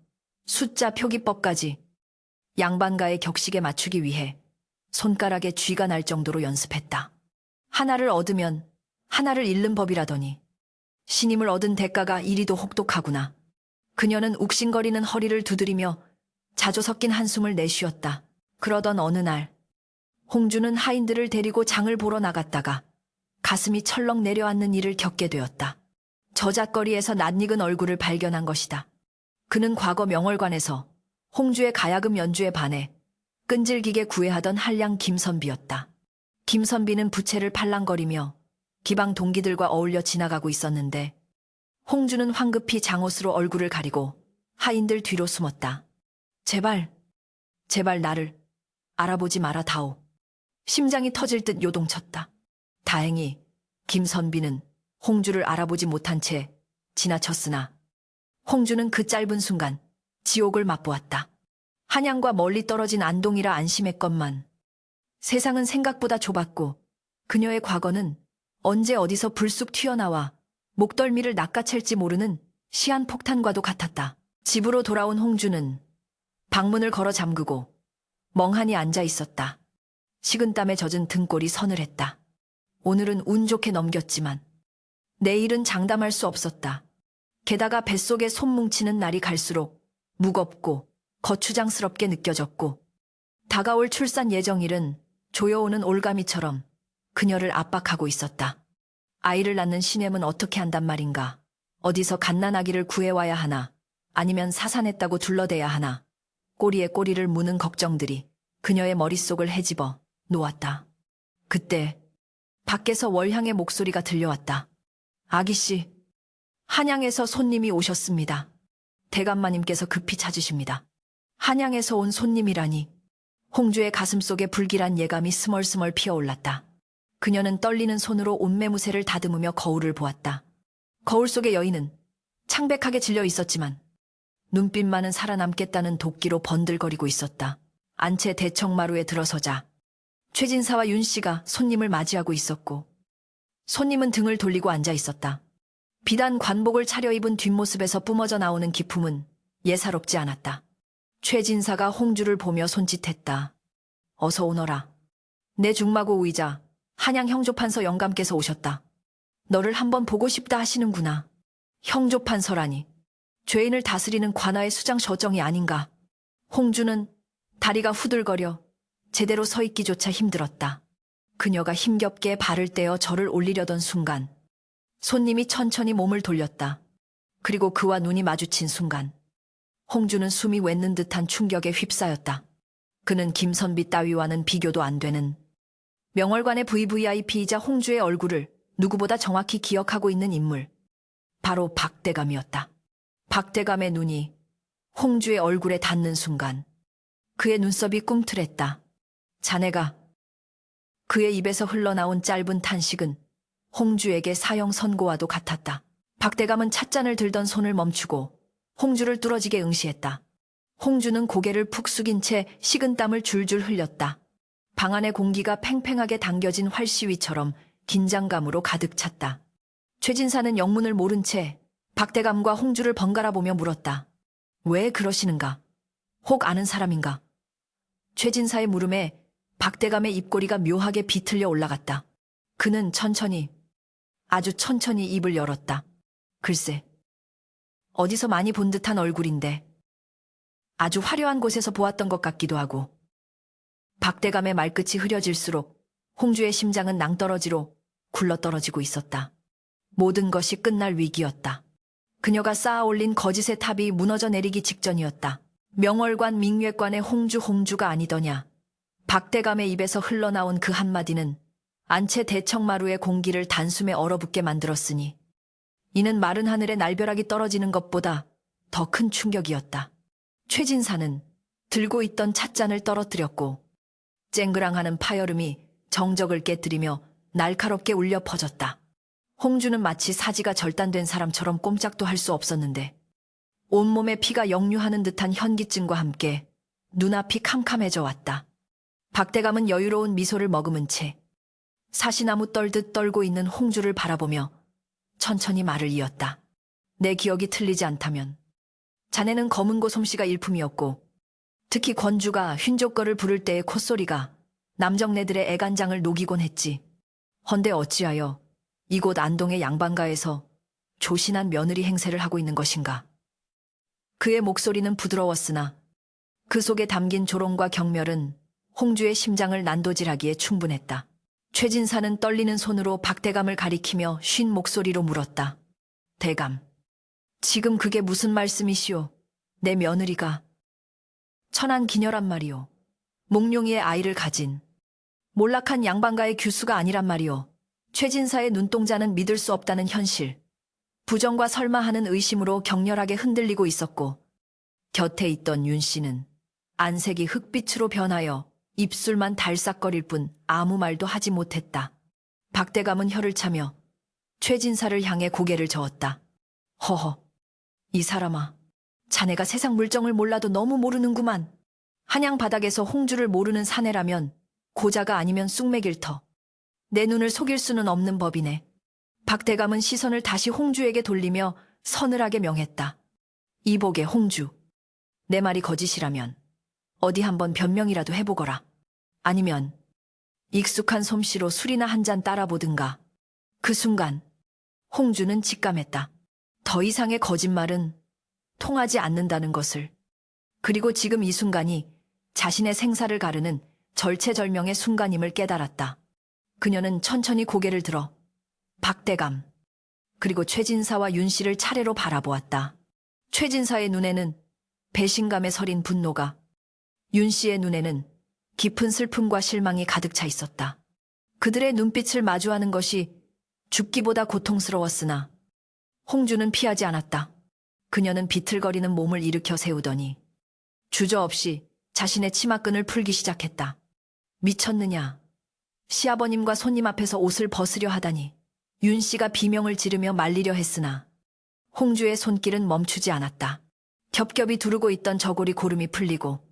숫자 표기법까지 양반가의 격식에 맞추기 위해 손가락에 쥐가 날 정도로 연습했다. 하나를 얻으면 하나를 잃는 법이라더니 신임을 얻은 대가가 이리도 혹독하구나. 그녀는 욱신거리는 허리를 두드리며 자조 섞인 한숨을 내쉬었다. 그러던 어느 날 홍주는 하인들을 데리고 장을 보러 나갔다가 가슴이 철렁 내려앉는 일을 겪게 되었다. 저잣거리에서 낯익은 얼굴을 발견한 것이다. 그는 과거 명월관에서 홍주의 가야금 연주에 반해 끈질기게 구애하던 한량 김선비였다. 김선비는 부채를 팔랑거리며 기방 동기들과 어울려 지나가고 있었는데 홍주는 황급히 장옷으로 얼굴을 가리고 하인들 뒤로 숨었다. 제발 나를 알아보지 마라 다오. 심장이 터질 듯 요동쳤다. 다행히 김선비는 홍주를 알아보지 못한 채 지나쳤으나 홍주는 그 짧은 순간 지옥을 맛보았다. 한양과 멀리 떨어진 안동이라 안심했건만 세상은 생각보다 좁았고 그녀의 과거는 언제 어디서 불쑥 튀어나와 목덜미를 낚아챌지 모르는 시한폭탄과도 같았다. 집으로 돌아온 홍주는 방문을 걸어 잠그고 멍하니 앉아 있었다. 식은땀에 젖은 등골이 서늘했다. 오늘은 운 좋게 넘겼지만 내일은 장담할 수 없었다. 게다가 뱃속에 손 뭉치는 날이 갈수록 무겁고 거추장스럽게 느껴졌고 다가올 출산 예정일은 조여오는 올가미처럼 그녀를 압박하고 있었다. 아이를 낳는 시냄은 어떻게 한단 말인가? 어디서 갓난아기를 구해와야 하나? 아니면 사산했다고 둘러대야 하나? 꼬리에 꼬리를 무는 걱정들이 그녀의 머릿속을 헤집어 놓았다. 그때 밖에서 월향의 목소리가 들려왔다. 아기씨, 한양에서 손님이 오셨습니다. 대감마님께서 급히 찾으십니다. 한양에서 온 손님이라니. 홍주의 가슴속에 불길한 예감이 스멀스멀 피어올랐다. 그녀는 떨리는 손으로 옷매무새를 다듬으며 거울을 보았다. 거울 속의 여인은 창백하게 질려 있었지만 눈빛만은 살아남겠다는 도끼로 번들거리고 있었다. 안채 대청마루에 들어서자 최진사와 윤 씨가 손님을 맞이하고 있었고 손님은 등을 돌리고 앉아 있었다. 비단 관복을 차려입은 뒷모습에서 뿜어져 나오는 기품은 예사롭지 않았다. 최진사가 홍주를 보며 손짓했다. 어서 오너라. 내 중마고 우이자 한양 형조판서 영감께서 오셨다. 너를 한번 보고 싶다 하시는구나. 형조판서라니. 죄인을 다스리는 관아의 수장 저정이 아닌가. 홍주는 다리가 후들거려 제대로 서 있기조차 힘들었다. 그녀가 힘겹게 발을 떼어 절을 올리려던 순간 손님이 천천히 몸을 돌렸다. 그리고 그와 눈이 마주친 순간 홍주는 숨이 멎는 듯한 충격에 휩싸였다. 그는 김선비 따위와는 비교도 안 되는 명월관의 VVIP이자 홍주의 얼굴을 누구보다 정확히 기억하고 있는 인물. 바로 박대감이었다. 박대감의 눈이 홍주의 얼굴에 닿는 순간 그의 눈썹이 꿈틀했다. 자네가. 그의 입에서 흘러나온 짧은 탄식은 홍주에게 사형 선고와도 같았다. 박대감은 찻잔을 들던 손을 멈추고 홍주를 뚫어지게 응시했다. 홍주는 고개를 푹 숙인 채 식은땀을 줄줄 흘렸다. 방 안의 공기가 팽팽하게 당겨진 활시위처럼 긴장감으로 가득 찼다. 최진사는 영문을 모른 채 박대감과 홍주를 번갈아 보며 물었다. 왜 그러시는가? 혹 아는 사람인가? 최진사의 물음에 박대감의 입꼬리가 묘하게 비틀려 올라갔다. 그는 천천히, 아주 천천히 입을 열었다. 글쎄, 어디서 많이 본 듯한 얼굴인데 아주 화려한 곳에서 보았던 것 같기도 하고. 박대감의 말끝이 흐려질수록 홍주의 심장은 낭떠러지로 굴러떨어지고 있었다. 모든 것이 끝날 위기였다. 그녀가 쌓아올린 거짓의 탑이 무너져 내리기 직전이었다. 명월관明月관의 홍주가 아니더냐. 박대감의 입에서 흘러나온 그 한마디는 안채 대청마루의 공기를 단숨에 얼어붙게 만들었으니 이는 마른 하늘에 날벼락이 떨어지는 것보다 더 큰 충격이었다. 최진사는 들고 있던 찻잔을 떨어뜨렸고 쨍그랑하는 파열음이 정적을 깨뜨리며 날카롭게 울려 퍼졌다. 홍주는 마치 사지가 절단된 사람처럼 꼼짝도 할 수 없었는데 온몸에 피가 역류하는 듯한 현기증과 함께 눈앞이 캄캄해져 왔다. 박대감은 여유로운 미소를 머금은 채 사시나무 떨듯 떨고 있는 홍주를 바라보며 천천히 말을 이었다. 내 기억이 틀리지 않다면 자네는 검은고 솜씨가 일품이었고 특히 권주가 휜족거를 부를 때의 콧소리가 남정네들의 애간장을 녹이곤 했지. 헌데 어찌하여 이곳 안동의 양반가에서 조신한 며느리 행세를 하고 있는 것인가. 그의 목소리는 부드러웠으나 그 속에 담긴 조롱과 경멸은 홍주의 심장을 난도질하기에 충분했다. 최진사는 떨리는 손으로 박대감을 가리키며 쉰 목소리로 물었다. 대감, 지금 그게 무슨 말씀이시오? 내 며느리가 천한 기녀란 말이오. 몽룡이의 아이를 가진 몰락한 양반가의 규수가 아니란 말이오. 최진사의 눈동자는 믿을 수 없다는 현실, 부정과 설마하는 의심으로 격렬하게 흔들리고 있었고 곁에 있던 윤 씨는 안색이 흑빛으로 변하여 입술만 달싹거릴 뿐 아무 말도 하지 못했다. 박대감은 혀를 차며 최진사를 향해 고개를 저었다. 허허, 이 사람아, 자네가 세상 물정을 몰라도 너무 모르는구만. 한양 바닥에서 홍주를 모르는 사내라면 고자가 아니면 쑥맥일 터. 내 눈을 속일 수는 없는 법이네. 박대감은 시선을 다시 홍주에게 돌리며 서늘하게 명했다. 이복의 홍주, 내 말이 거짓이라면 어디 한번 변명이라도 해보거라. 아니면 익숙한 솜씨로 술이나 한 잔 따라보든가. 그 순간 홍주는 직감했다. 더 이상의 거짓말은 통하지 않는다는 것을. 그리고 지금 이 순간이 자신의 생사를 가르는 절체절명의 순간임을 깨달았다. 그녀는 천천히 고개를 들어 박대감, 그리고 최진사와 윤 씨를 차례로 바라보았다. 최진사의 눈에는 배신감에 서린 분노가, 윤 씨의 눈에는 깊은 슬픔과 실망이 가득 차 있었다. 그들의 눈빛을 마주하는 것이 죽기보다 고통스러웠으나 홍주는 피하지 않았다. 그녀는 비틀거리는 몸을 일으켜 세우더니 주저없이 자신의 치마끈을 풀기 시작했다. 미쳤느냐? 시아버님과 손님 앞에서 옷을 벗으려 하다니 윤 씨가 비명을 지르며 말리려 했으나 홍주의 손길은 멈추지 않았다. 겹겹이 두르고 있던 저고리 고름이 풀리고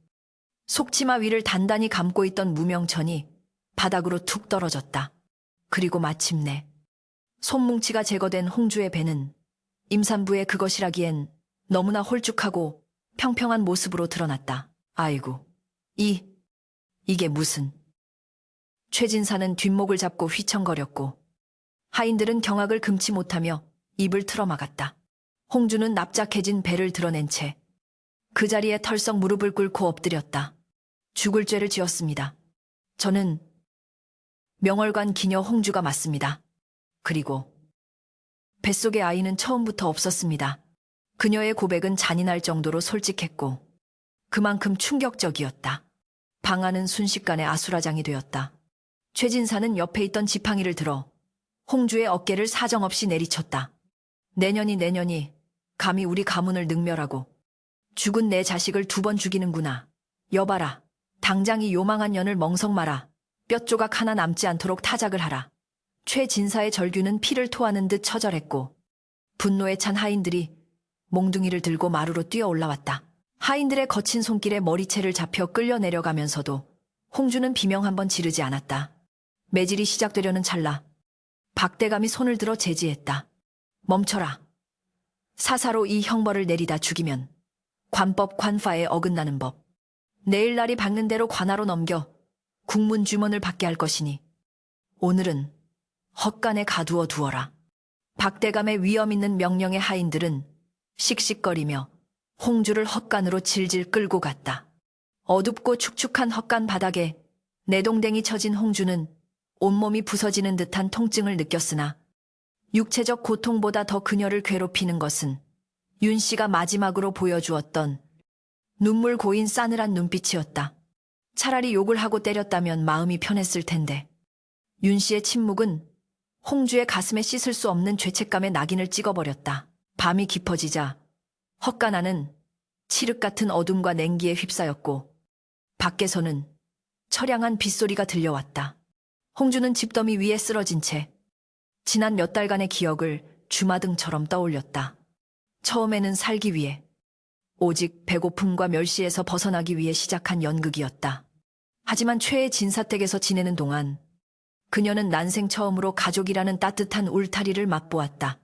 속치마 위를 단단히 감고 있던 무명천이 바닥으로 툭 떨어졌다. 그리고 마침내 손뭉치가 제거된 홍주의 배는 임산부의 그것이라기엔 너무나 홀쭉하고 평평한 모습으로 드러났다. 아이고, 이게 무슨... 최진사는 뒷목을 잡고 휘청거렸고 하인들은 경악을 금치 못하며 입을 틀어막았다. 홍주는 납작해진 배를 드러낸 채 그 자리에 털썩 무릎을 꿇고 엎드렸다. 죽을 죄를 지었습니다. 저는 명월관 기녀 홍주가 맞습니다. 그리고 뱃속의 아이는 처음부터 없었습니다. 그녀의 고백은 잔인할 정도로 솔직했고 그만큼 충격적이었다. 방 안은 순식간에 아수라장이 되었다. 최진사는 옆에 있던 지팡이를 들어 홍주의 어깨를 사정없이 내리쳤다. 내년이 감히 우리 가문을 능멸하고 죽은 내 자식을 2번 죽이는구나. 여봐라. 당장 이 요망한 년을 멍석 마라. 뼈조각 하나 남지 않도록 타작을 하라. 최진사의 절규는 피를 토하는 듯 처절했고 분노에 찬 하인들이 몽둥이를 들고 마루로 뛰어 올라왔다. 하인들의 거친 손길에 머리채를 잡혀 끌려 내려가면서도 홍주는 비명 한번 지르지 않았다. 매질이 시작되려는 찰나 박대감이 손을 들어 제지했다. 멈춰라. 사사로 이 형벌을 내리다 죽이면 관법 관파에 어긋나는 법. 내일 날이 밝는 대로 관하로 넘겨 국문 주문을 받게 할 것이니 오늘은 헛간에 가두어 두어라. 박대감의 위엄 있는 명령의 하인들은 씩씩거리며 홍주를 헛간으로 질질 끌고 갔다. 어둡고 축축한 헛간 바닥에 내동댕이 쳐진 홍주는 온몸이 부서지는 듯한 통증을 느꼈으나 육체적 고통보다 더 그녀를 괴롭히는 것은 윤 씨가 마지막으로 보여주었던 눈물 고인 싸늘한 눈빛이었다. 차라리 욕을 하고 때렸다면 마음이 편했을 텐데 윤 씨의 침묵은 홍주의 가슴에 씻을 수 없는 죄책감의 낙인을 찍어버렸다. 밤이 깊어지자 헛간 안은 칠흑 같은 어둠과 냉기에 휩싸였고 밖에서는 처량한 빗소리가 들려왔다. 홍주는 집더미 위에 쓰러진 채 지난 몇 달간의 기억을 주마등처럼 떠올렸다. 처음에는 살기 위해, 오직 배고픔과 멸시에서 벗어나기 위해 시작한 연극이었다. 하지만 최애 진사댁에서 지내는 동안 그녀는 난생 처음으로 가족이라는 따뜻한 울타리를 맛보았다.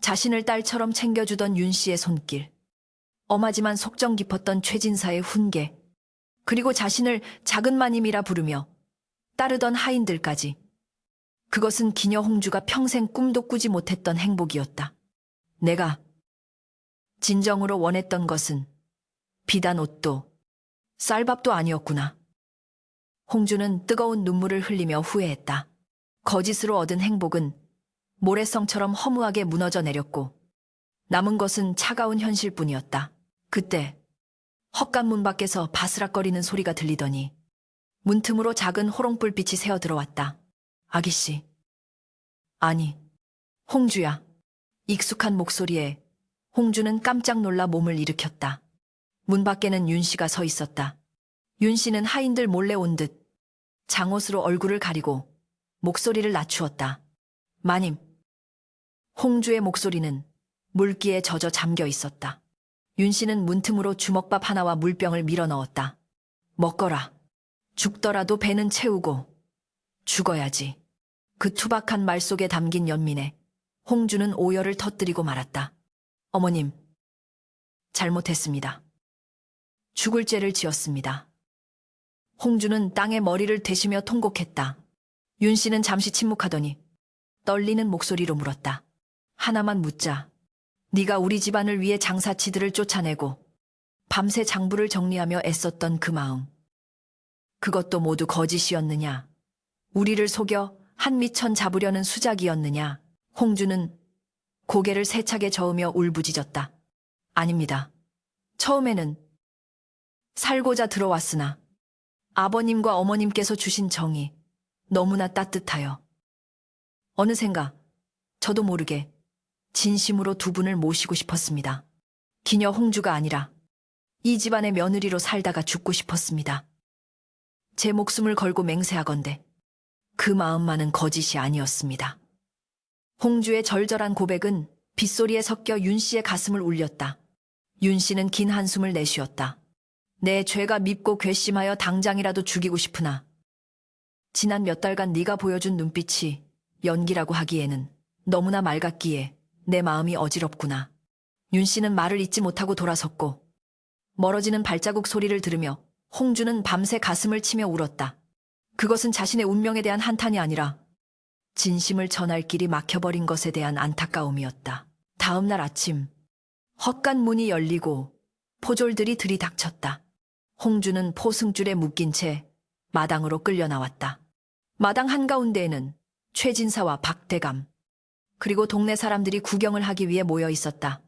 자신을 딸처럼 챙겨주던 윤 씨의 손길, 엄하지만 속정 깊었던 최진사의 훈계, 그리고 자신을 작은 마님이라 부르며 따르던 하인들까지. 그것은 기녀 홍주가 평생 꿈도 꾸지 못했던 행복이었다. 내가 진정으로 원했던 것은 비단 옷도 쌀밥도 아니었구나. 홍주는 뜨거운 눈물을 흘리며 후회했다. 거짓으로 얻은 행복은 모래성처럼 허무하게 무너져 내렸고 남은 것은 차가운 현실뿐이었다. 그때 헛간 문 밖에서 바스락거리는 소리가 들리더니 문틈으로 작은 호롱불빛이 새어 들어왔다. 아기씨. 아니, 홍주야. 익숙한 목소리에 홍주는 깜짝 놀라 몸을 일으켰다. 문 밖에는 윤 씨가 서 있었다. 윤 씨는 하인들 몰래 온 듯 장옷으로 얼굴을 가리고 목소리를 낮추었다. 마님. 홍주의 목소리는 물기에 젖어 잠겨 있었다. 윤 씨는 문틈으로 주먹밥 하나와 물병을 밀어 넣었다. 먹거라. 죽더라도 배는 채우고 죽어야지. 그 투박한 말 속에 담긴 연민에 홍주는 오열을 터뜨리고 말았다. 어머님, 잘못했습니다. 죽을 죄를 지었습니다. 홍주는 땅에 머리를 대시며 통곡했다. 윤 씨는 잠시 침묵하더니 떨리는 목소리로 물었다. 하나만 묻자. 네가 우리 집안을 위해 장사치들을 쫓아내고 밤새 장부를 정리하며 애썼던 그 마음. 그것도 모두 거짓이었느냐? 우리를 속여 한미천 잡으려는 수작이었느냐? 홍주는 고개를 세차게 저으며 울부짖었다. 아닙니다. 처음에는 살고자 들어왔으나 아버님과 어머님께서 주신 정이 너무나 따뜻하여 어느샌가 저도 모르게 진심으로 2분을 모시고 싶었습니다. 기녀 홍주가 아니라 이 집안의 며느리로 살다가 죽고 싶었습니다. 제 목숨을 걸고 맹세하건대 그 마음만은 거짓이 아니었습니다. 홍주의 절절한 고백은 빗소리에 섞여 윤 씨의 가슴을 울렸다. 윤 씨는 긴 한숨을 내쉬었다. 내 죄가 밉고 괘씸하여 당장이라도 죽이고 싶으나 지난 몇 달간 네가 보여준 눈빛이 연기라고 하기에는 너무나 맑았기에 내 마음이 어지럽구나. 윤 씨는 말을 잇지 못하고 돌아섰고 멀어지는 발자국 소리를 들으며 홍주는 밤새 가슴을 치며 울었다. 그것은 자신의 운명에 대한 한탄이 아니라 진심을 전할 길이 막혀버린 것에 대한 안타까움이었다. 다음 날 아침 헛간 문이 열리고 포졸들이 들이닥쳤다. 홍주는 포승줄에 묶인 채 마당으로 끌려 나왔다. 마당 한가운데에는 최진사와 박대감 그리고 동네 사람들이 구경을 하기 위해 모여 있었다.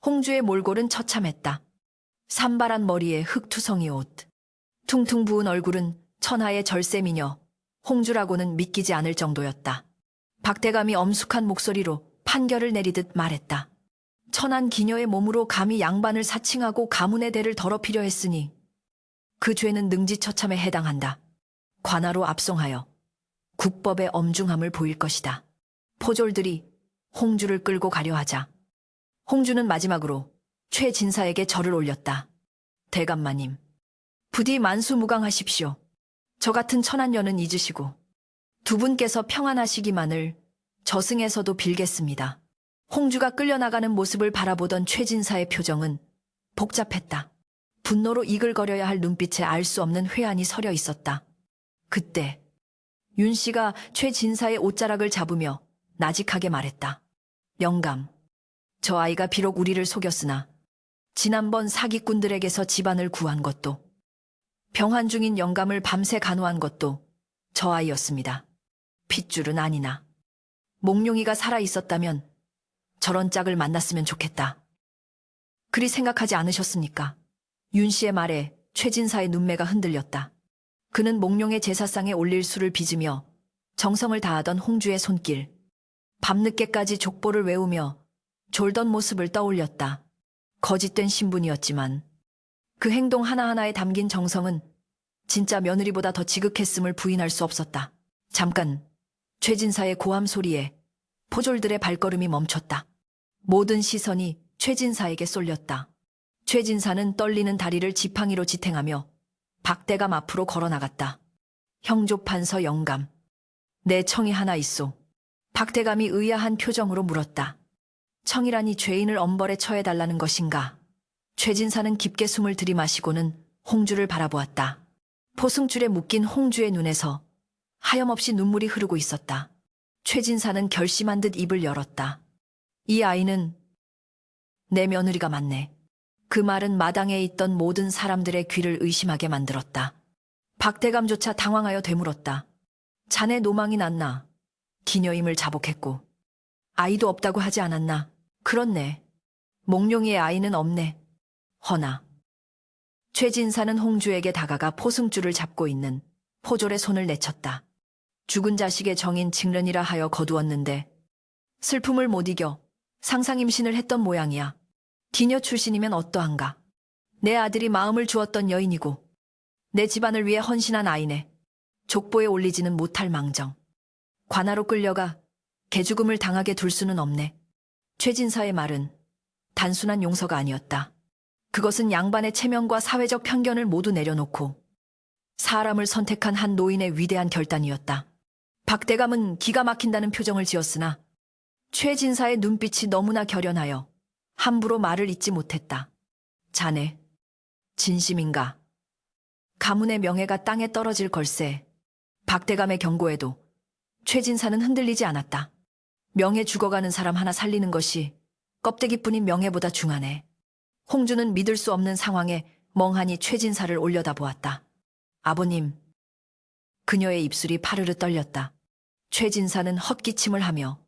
홍주의 몰골은 처참했다. 산발한 머리에 흑투성이 옷, 퉁퉁 부은 얼굴은 천하의 절세미녀 홍주라고는 믿기지 않을 정도였다. 박대감이 엄숙한 목소리로 판결을 내리듯 말했다. 천한 기녀의 몸으로 감히 양반을 사칭하고 가문의 대를 더럽히려 했으니 그 죄는 능지처참에 해당한다. 관하로 압송하여 국법의 엄중함을 보일 것이다. 포졸들이 홍주를 끌고 가려 하자 홍주는 마지막으로 최진사에게 절을 올렸다. 대감마님, 부디 만수무강하십시오. 저 같은 천한년은 잊으시고 두 분께서 평안하시기만을 저승에서도 빌겠습니다. 홍주가 끌려나가는 모습을 바라보던 최진사의 표정은 복잡했다. 분노로 이글거려야 할 눈빛에 알 수 없는 회한이 서려 있었다. 그때 윤 씨가 최진사의 옷자락을 잡으며 나직하게 말했다. 영감, 저 아이가 비록 우리를 속였으나 지난번 사기꾼들에게서 집안을 구한 것도 병환 중인 영감을 밤새 간호한 것도 저 아이였습니다. 핏줄은 아니나 몽룡이가 살아있었다면 저런 짝을 만났으면 좋겠다. 그리 생각하지 않으셨습니까? 윤 씨의 말에 최진사의 눈매가 흔들렸다. 그는 몽룡의 제사상에 올릴 술을 빚으며 정성을 다하던 홍주의 손길, 밤늦게까지 족보를 외우며 졸던 모습을 떠올렸다. 거짓된 신분이었지만 그 행동 하나하나에 담긴 정성은 진짜 며느리보다 더 지극했음을 부인할 수 없었다. 잠깐 최진사의 고함 소리에 포졸들의 발걸음이 멈췄다. 모든 시선이 최진사에게 쏠렸다. 최진사는 떨리는 다리를 지팡이로 지탱하며 박대감 앞으로 걸어나갔다. 형조판서 영감, 내 청이 하나 있소. 박대감이 의아한 표정으로 물었다. 청이라니 죄인을 엄벌에 처해달라는 것인가? 최진사는 깊게 숨을 들이마시고는 홍주를 바라보았다. 포승줄에 묶인 홍주의 눈에서 하염없이 눈물이 흐르고 있었다. 최진사는 결심한 듯 입을 열었다. 이 아이는 내 며느리가 맞네. 그 말은 마당에 있던 모든 사람들의 귀를 의심하게 만들었다. 박대감조차 당황하여 되물었다. 자네 노망이 났나? 기녀임을 자복했고 아이도 없다고 하지 않았나? 그렇네. 몽룡이의 아이는 없네. 허나 최진사는 홍주에게 다가가 포승줄을 잡고 있는 포졸의 손을 내쳤다. 죽은 자식의 정인 직련이라 하여 거두었는데 슬픔을 못 이겨 상상임신을 했던 모양이야. 기녀 출신이면 어떠한가. 내 아들이 마음을 주었던 여인이고 내 집안을 위해 헌신한 아이네. 족보에 올리지는 못할 망정. 관하로 끌려가 개죽음을 당하게 둘 수는 없네. 최진사의 말은 단순한 용서가 아니었다. 그것은 양반의 체면과 사회적 편견을 모두 내려놓고 사람을 선택한 한 노인의 위대한 결단이었다. 박대감은 기가 막힌다는 표정을 지었으나 최진사의 눈빛이 너무나 결연하여 함부로 말을 잇지 못했다. 자네, 진심인가? 가문의 명예가 땅에 떨어질 걸세. 박대감의 경고에도 최진사는 흔들리지 않았다. 명예 죽어가는 사람 하나 살리는 것이 껍데기뿐인 명예보다 중하네. 홍주는 믿을 수 없는 상황에 멍하니 최진사를 올려다보았다. 아버님. 그녀의 입술이 파르르 떨렸다. 최진사는 헛기침을 하며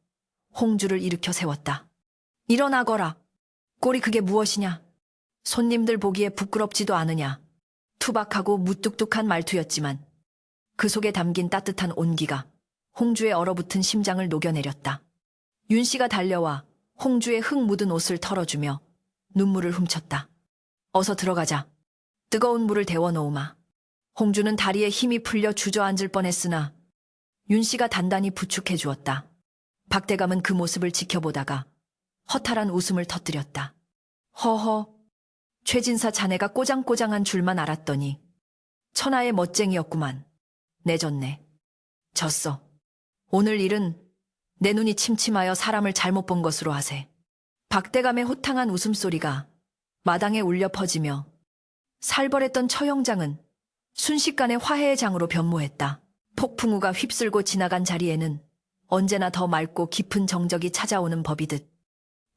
홍주를 일으켜 세웠다. 일어나거라. 꼴이 그게 무엇이냐? 손님들 보기에 부끄럽지도 않으냐? 투박하고 무뚝뚝한 말투였지만 그 속에 담긴 따뜻한 온기가 홍주의 얼어붙은 심장을 녹여내렸다. 윤 씨가 달려와 홍주의 흙 묻은 옷을 털어주며 눈물을 훔쳤다. 어서 들어가자. 뜨거운 물을 데워 놓으마. 홍주는 다리에 힘이 풀려 주저앉을 뻔했으나 윤 씨가 단단히 부축해 주었다. 박대감은 그 모습을 지켜보다가 허탈한 웃음을 터뜨렸다. 허허, 최진사 자네가 꼬장꼬장한 줄만 알았더니 천하의 멋쟁이였구만. 내졌네. 졌어. 오늘 일은 내 눈이 침침하여 사람을 잘못 본 것으로 하세. 박대감의 호탕한 웃음소리가 마당에 울려 퍼지며 살벌했던 처형장은 순식간에 화해의 장으로 변모했다. 폭풍우가 휩쓸고 지나간 자리에는 언제나 더 맑고 깊은 정적이 찾아오는 법이듯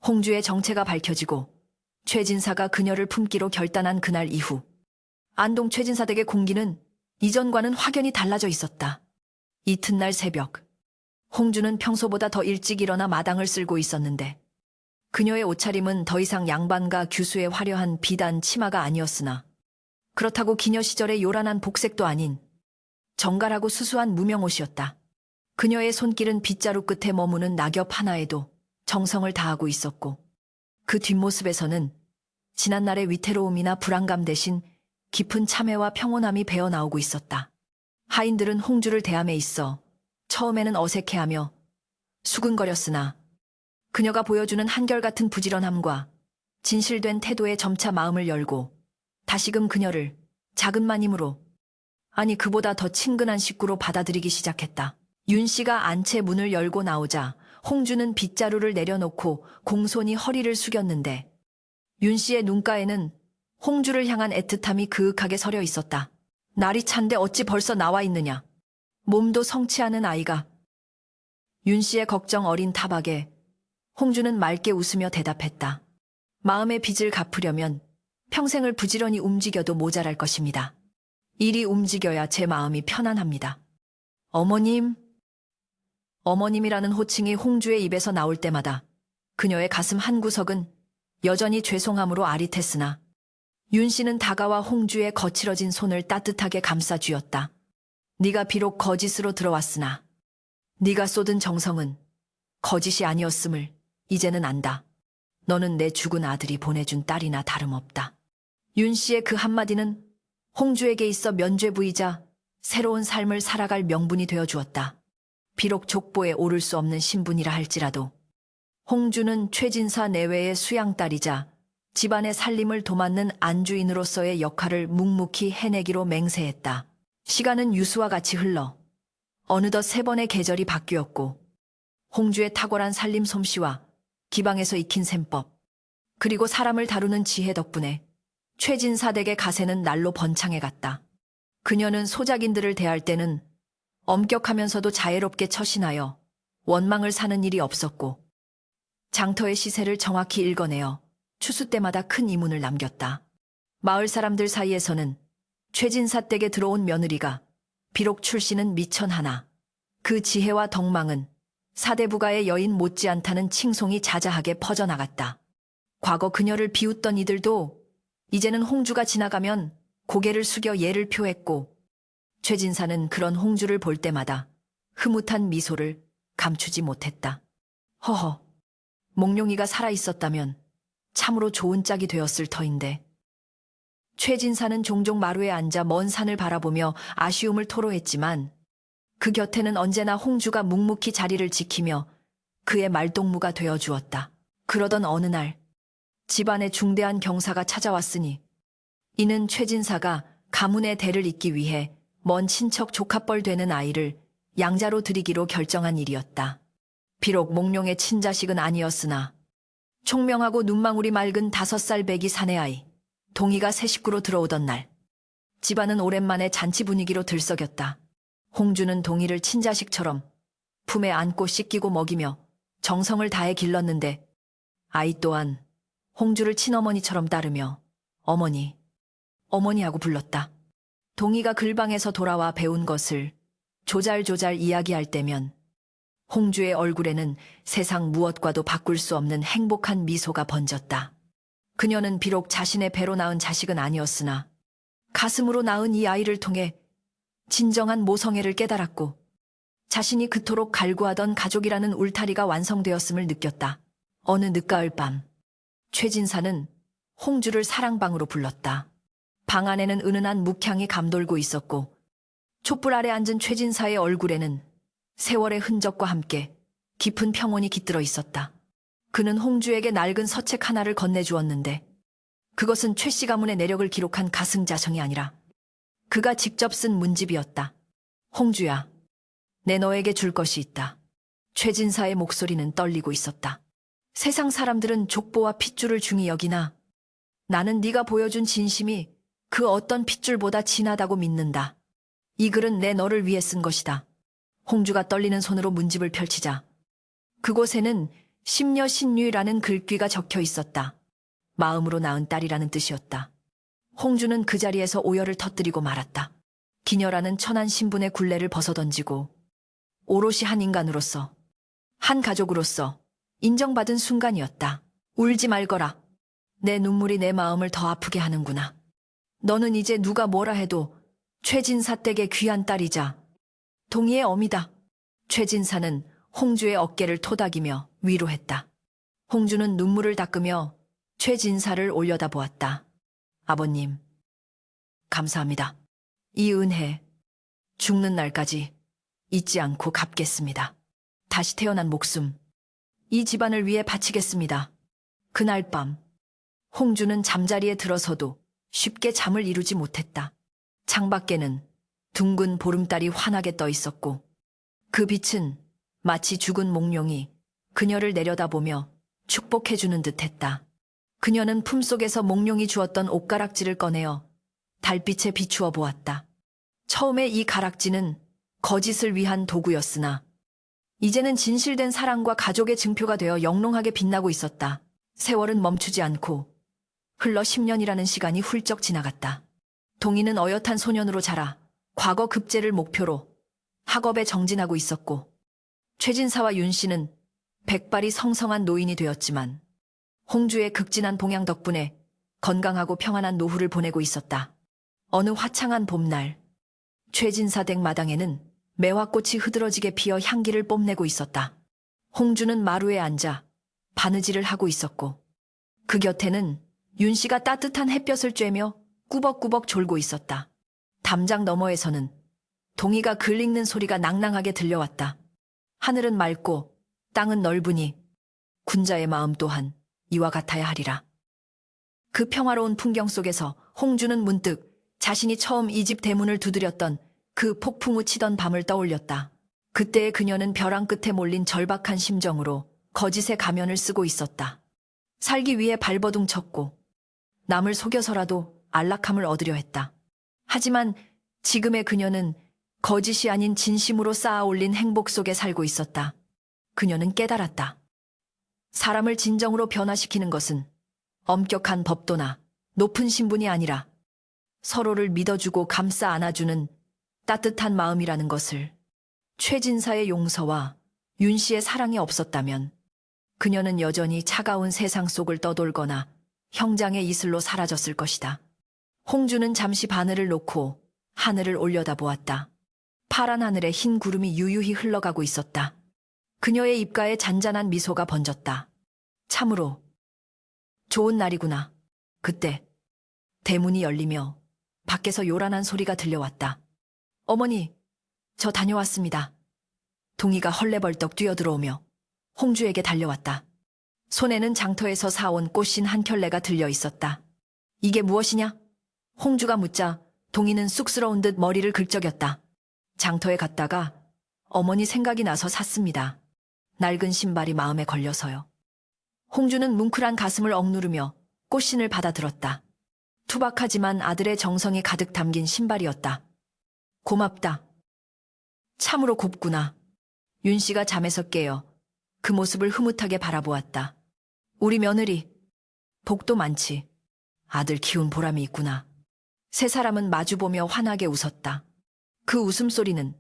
홍주의 정체가 밝혀지고 최진사가 그녀를 품기로 결단한 그날 이후 안동 최진사 댁의 공기는 이전과는 확연히 달라져 있었다. 이튿날 새벽, 홍주는 평소보다 더 일찍 일어나 마당을 쓸고 있었는데 그녀의 옷차림은 더 이상 양반과 규수의 화려한 비단 치마가 아니었으나 그렇다고 기녀 시절의 요란한 복색도 아닌 정갈하고 수수한 무명옷이었다. 그녀의 손길은 빗자루 끝에 머무는 낙엽 하나에도 정성을 다하고 있었고 그 뒷모습에서는 지난날의 위태로움이나 불안감 대신 깊은 참회와 평온함이 배어나오고 있었다. 하인들은 홍주를 대함에 있어 처음에는 어색해하며 수근거렸으나 그녀가 보여주는 한결같은 부지런함과 진실된 태도에 점차 마음을 열고 다시금 그녀를 작은 마님으로, 아니 그보다 더 친근한 식구로 받아들이기 시작했다. 윤 씨가 안채 문을 열고 나오자 홍주는 빗자루를 내려놓고 공손히 허리를 숙였는데 윤 씨의 눈가에는 홍주를 향한 애틋함이 그윽하게 서려 있었다. 날이 찬데 어찌 벌써 나와 있느냐. 몸도 성취하는 아이가. 윤 씨의 걱정 어린 타박에 홍주는 맑게 웃으며 대답했다. 마음의 빚을 갚으려면 평생을 부지런히 움직여도 모자랄 것입니다. 일이 움직여야 제 마음이 편안합니다. 어머님. 어머님이라는 호칭이 홍주의 입에서 나올 때마다 그녀의 가슴 한구석은 여전히 죄송함으로 아릿했으나 윤 씨는 다가와 홍주의 거칠어진 손을 따뜻하게 감싸 쥐었다. 네가 비록 거짓으로 들어왔으나 네가 쏟은 정성은 거짓이 아니었음을 이제는 안다. 너는 내 죽은 아들이 보내준 딸이나 다름없다. 윤 씨의 그 한마디는 홍주에게 있어 면죄부이자 새로운 삶을 살아갈 명분이 되어 주었다. 비록 족보에 오를 수 없는 신분이라 할지라도 홍주는 최진사 내외의 수양딸이자 집안의 살림을 도맡는 안주인으로서의 역할을 묵묵히 해내기로 맹세했다. 시간은 유수와 같이 흘러 어느덧 3번의 계절이 바뀌었고 홍주의 탁월한 살림 솜씨와 기방에서 익힌 셈법, 그리고 사람을 다루는 지혜 덕분에 최진사 댁의 가세는 날로 번창해갔다. 그녀는 소작인들을 대할 때는 엄격하면서도 자애롭게 처신하여 원망을 사는 일이 없었고 장터의 시세를 정확히 읽어내어 추수 때마다 큰 이문을 남겼다. 마을 사람들 사이에서는 최진사 댁에 들어온 며느리가 비록 출신은 미천하나 그 지혜와 덕망은 사대부가의 여인 못지않다는 칭송이 자자하게 퍼져나갔다. 과거 그녀를 비웃던 이들도 이제는 홍주가 지나가면 고개를 숙여 예를 표했고 최진사는 그런 홍주를 볼 때마다 흐뭇한 미소를 감추지 못했다. 허허, 몽룡이가 살아있었다면 참으로 좋은 짝이 되었을 터인데. 최진사는 종종 마루에 앉아 먼 산을 바라보며 아쉬움을 토로했지만 그 곁에는 언제나 홍주가 묵묵히 자리를 지키며 그의 말동무가 되어 주었다. 그러던 어느 날 집안에 중대한 경사가 찾아왔으니 이는 최진사가 가문의 대를 잇기 위해 먼 친척 조카뻘 되는 아이를 양자로 들이기로 결정한 일이었다. 비록 몽룡의 친자식은 아니었으나 총명하고 눈망울이 맑은 5살 배기 사내아이 동희가 새 식구로 들어오던 날 집안은 오랜만에 잔치 분위기로 들썩였다. 홍주는 동희를 친자식처럼 품에 안고 씻기고 먹이며 정성을 다해 길렀는데 아이 또한 홍주를 친어머니처럼 따르며 어머니, 어머니하고 불렀다. 동희가 글방에서 돌아와 배운 것을 조잘조잘 이야기할 때면 홍주의 얼굴에는 세상 무엇과도 바꿀 수 없는 행복한 미소가 번졌다. 그녀는 비록 자신의 배로 낳은 자식은 아니었으나 가슴으로 낳은 이 아이를 통해 진정한 모성애를 깨달았고 자신이 그토록 갈구하던 가족이라는 울타리가 완성되었음을 느꼈다. 어느 늦가을 밤 최진사는 홍주를 사랑방으로 불렀다. 방 안에는 은은한 묵향이 감돌고 있었고 촛불 아래 앉은 최진사의 얼굴에는 세월의 흔적과 함께 깊은 평온이 깃들어 있었다. 그는 홍주에게 낡은 서책 하나를 건네주었는데 그것은 최 씨 가문의 내력을 기록한 가승자성이 아니라 그가 직접 쓴 문집이었다. 홍주야, 내 너에게 줄 것이 있다. 최진사의 목소리는 떨리고 있었다. 세상 사람들은 족보와 핏줄을 중히 여기나 나는 네가 보여준 진심이 그 어떤 핏줄보다 진하다고 믿는다. 이 글은 내 너를 위해 쓴 것이다. 홍주가 떨리는 손으로 문집을 펼치자 그곳에는 심려신유라는 글귀가 적혀 있었다. 마음으로 낳은 딸이라는 뜻이었다. 홍주는 그 자리에서 오열을 터뜨리고 말았다. 기녀라는 천한 신분의 굴레를 벗어던지고 오롯이 한 인간으로서, 한 가족으로서 인정받은 순간이었다. 울지 말거라. 내 눈물이 내 마음을 더 아프게 하는구나. 너는 이제 누가 뭐라 해도 최진사 댁의 귀한 딸이자 동희의 어미다. 최진사는 홍주의 어깨를 토닥이며 위로했다. 홍주는 눈물을 닦으며 최진사를 올려다보았다. 아버님, 감사합니다. 이 은혜, 죽는 날까지 잊지 않고 갚겠습니다. 다시 태어난 목숨, 이 집안을 위해 바치겠습니다. 그날 밤, 홍주는 잠자리에 들어서도 쉽게 잠을 이루지 못했다. 창밖에는 둥근 보름달이 환하게 떠 있었고 그 빛은 마치 죽은 몽룡이 그녀를 내려다보며 축복해주는 듯했다. 그녀는 품속에서 몽룡이 주었던 옷가락지를 꺼내어 달빛에 비추어 보았다. 처음에 이 가락지는 거짓을 위한 도구였으나 이제는 진실된 사랑과 가족의 증표가 되어 영롱하게 빛나고 있었다. 세월은 멈추지 않고 흘러 10년이라는 시간이 훌쩍 지나갔다. 동희는 어엿한 소년으로 자라 과거 급제를 목표로 학업에 정진하고 있었고 최진사와 윤 씨는 백발이 성성한 노인이 되었지만 홍주의 극진한 봉양 덕분에 건강하고 평안한 노후를 보내고 있었다. 어느 화창한 봄날, 최진사 댁 마당에는 매화꽃이 흐드러지게 피어 향기를 뽐내고 있었다. 홍주는 마루에 앉아 바느질을 하고 있었고 그 곁에는 윤 씨가 따뜻한 햇볕을 쬐며 꾸벅꾸벅 졸고 있었다. 담장 너머에서는 동희가 글 읽는 소리가 낭낭하게 들려왔다. 하늘은 맑고 땅은 넓으니 군자의 마음 또한 이와 같아야 하리라. 그 평화로운 풍경 속에서 홍주는 문득 자신이 처음 이 집 대문을 두드렸던 그 폭풍우 치던 밤을 떠올렸다. 그때의 그녀는 벼랑 끝에 몰린 절박한 심정으로 거짓의 가면을 쓰고 있었다. 살기 위해 발버둥 쳤고 남을 속여서라도 안락함을 얻으려 했다. 하지만 지금의 그녀는 거짓이 아닌 진심으로 쌓아 올린 행복 속에 살고 있었다. 그녀는 깨달았다. 사람을 진정으로 변화시키는 것은 엄격한 법도나 높은 신분이 아니라 서로를 믿어주고 감싸 안아주는 따뜻한 마음이라는 것을. 최진사의 용서와 윤 씨의 사랑이 없었다면 그녀는 여전히 차가운 세상 속을 떠돌거나 형장의 이슬로 사라졌을 것이다. 홍주는 잠시 바늘을 놓고 하늘을 올려다보았다. 파란 하늘에 흰 구름이 유유히 흘러가고 있었다. 그녀의 입가에 잔잔한 미소가 번졌다. 참으로 좋은 날이구나. 그때 대문이 열리며 밖에서 요란한 소리가 들려왔다. 어머니, 저 다녀왔습니다. 동희가 헐레벌떡 뛰어들어오며 홍주에게 달려왔다. 손에는 장터에서 사온 꽃신 한 켤레가 들려 있었다. 이게 무엇이냐? 홍주가 묻자 동희는 쑥스러운 듯 머리를 긁적였다. 장터에 갔다가 어머니 생각이 나서 샀습니다. 낡은 신발이 마음에 걸려서요. 홍주는 뭉클한 가슴을 억누르며 꽃신을 받아들었다. 투박하지만 아들의 정성이 가득 담긴 신발이었다. 고맙다. 참으로 곱구나. 윤 씨가 잠에서 깨어 그 모습을 흐뭇하게 바라보았다. 우리 며느리, 복도 많지. 아들 키운 보람이 있구나. 세 사람은 마주보며 환하게 웃었다. 그 웃음소리는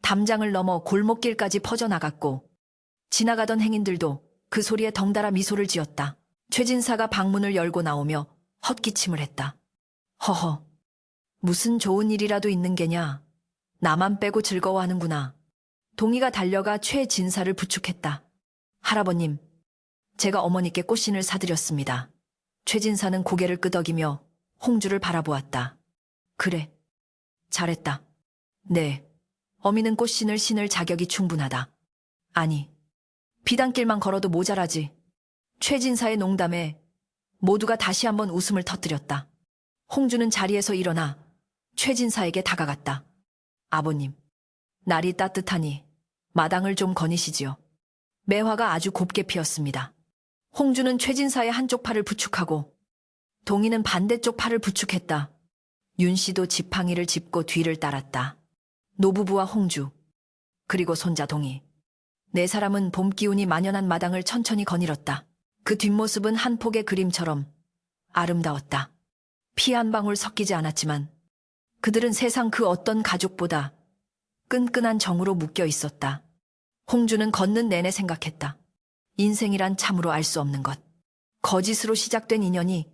담장을 넘어 골목길까지 퍼져나갔고 지나가던 행인들도 그 소리에 덩달아 미소를 지었다. 최진사가 방문을 열고 나오며 헛기침을 했다. 허허, 무슨 좋은 일이라도 있는 게냐. 나만 빼고 즐거워하는구나. 동희가 달려가 최진사를 부축했다. 할아버님, 제가 어머니께 꽃신을 사드렸습니다. 최진사는 고개를 끄덕이며 홍주를 바라보았다. 그래, 잘했다. 네, 어미는 꽃신을 신을 자격이 충분하다. 아니, 비단길만 걸어도 모자라지. 최진사의 농담에 모두가 다시 한번 웃음을 터뜨렸다. 홍주는 자리에서 일어나 최진사에게 다가갔다. 아버님, 날이 따뜻하니 마당을 좀 거니시지요. 매화가 아주 곱게 피었습니다. 홍주는 최진사의 한쪽 팔을 부축하고 동희는 반대쪽 팔을 부축했다. 윤씨도 지팡이를 짚고 뒤를 따랐다. 노부부와 홍주, 그리고 손자 동희. 네 사람은 봄 기운이 만연한 마당을 천천히 거닐었다. 그 뒷모습은 한 폭의 그림처럼 아름다웠다. 피 한 방울 섞이지 않았지만 그들은 세상 그 어떤 가족보다 끈끈한 정으로 묶여 있었다. 홍주는 걷는 내내 생각했다. 인생이란 참으로 알 수 없는 것. 거짓으로 시작된 인연이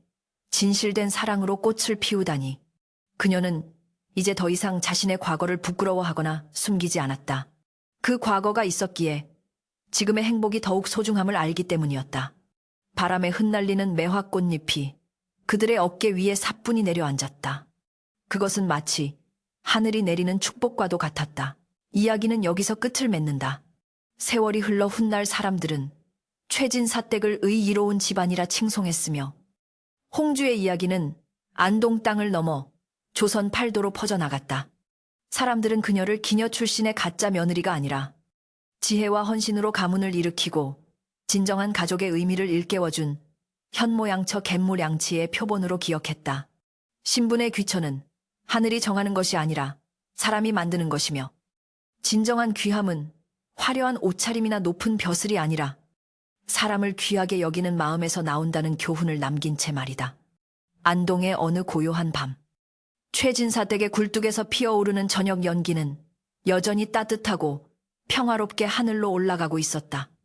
진실된 사랑으로 꽃을 피우다니. 그녀는 이제 더 이상 자신의 과거를 부끄러워하거나 숨기지 않았다. 그 과거가 있었기에 지금의 행복이 더욱 소중함을 알기 때문이었다. 바람에 흩날리는 매화 꽃잎이 그들의 어깨 위에 사뿐히 내려앉았다. 그것은 마치 하늘이 내리는 축복과도 같았다. 이야기는 여기서 끝을 맺는다. 세월이 흘러 훗날 사람들은 최진사댁을 의이로운 집안이라 칭송했으며 홍주의 이야기는 안동 땅을 넘어 조선 팔도로 퍼져나갔다. 사람들은 그녀를 기녀 출신의 가짜 며느리가 아니라 지혜와 헌신으로 가문을 일으키고 진정한 가족의 의미를 일깨워준 현모양처 갯모량치의 표본으로 기억했다. 신분의 귀천은 하늘이 정하는 것이 아니라 사람이 만드는 것이며 진정한 귀함은 화려한 옷차림이나 높은 벼슬이 아니라 사람을 귀하게 여기는 마음에서 나온다는 교훈을 남긴 채 말이다. 안동의 어느 고요한 밤, 최진사 댁의 굴뚝에서 피어오르는 저녁 연기는 여전히 따뜻하고 평화롭게 하늘로 올라가고 있었다.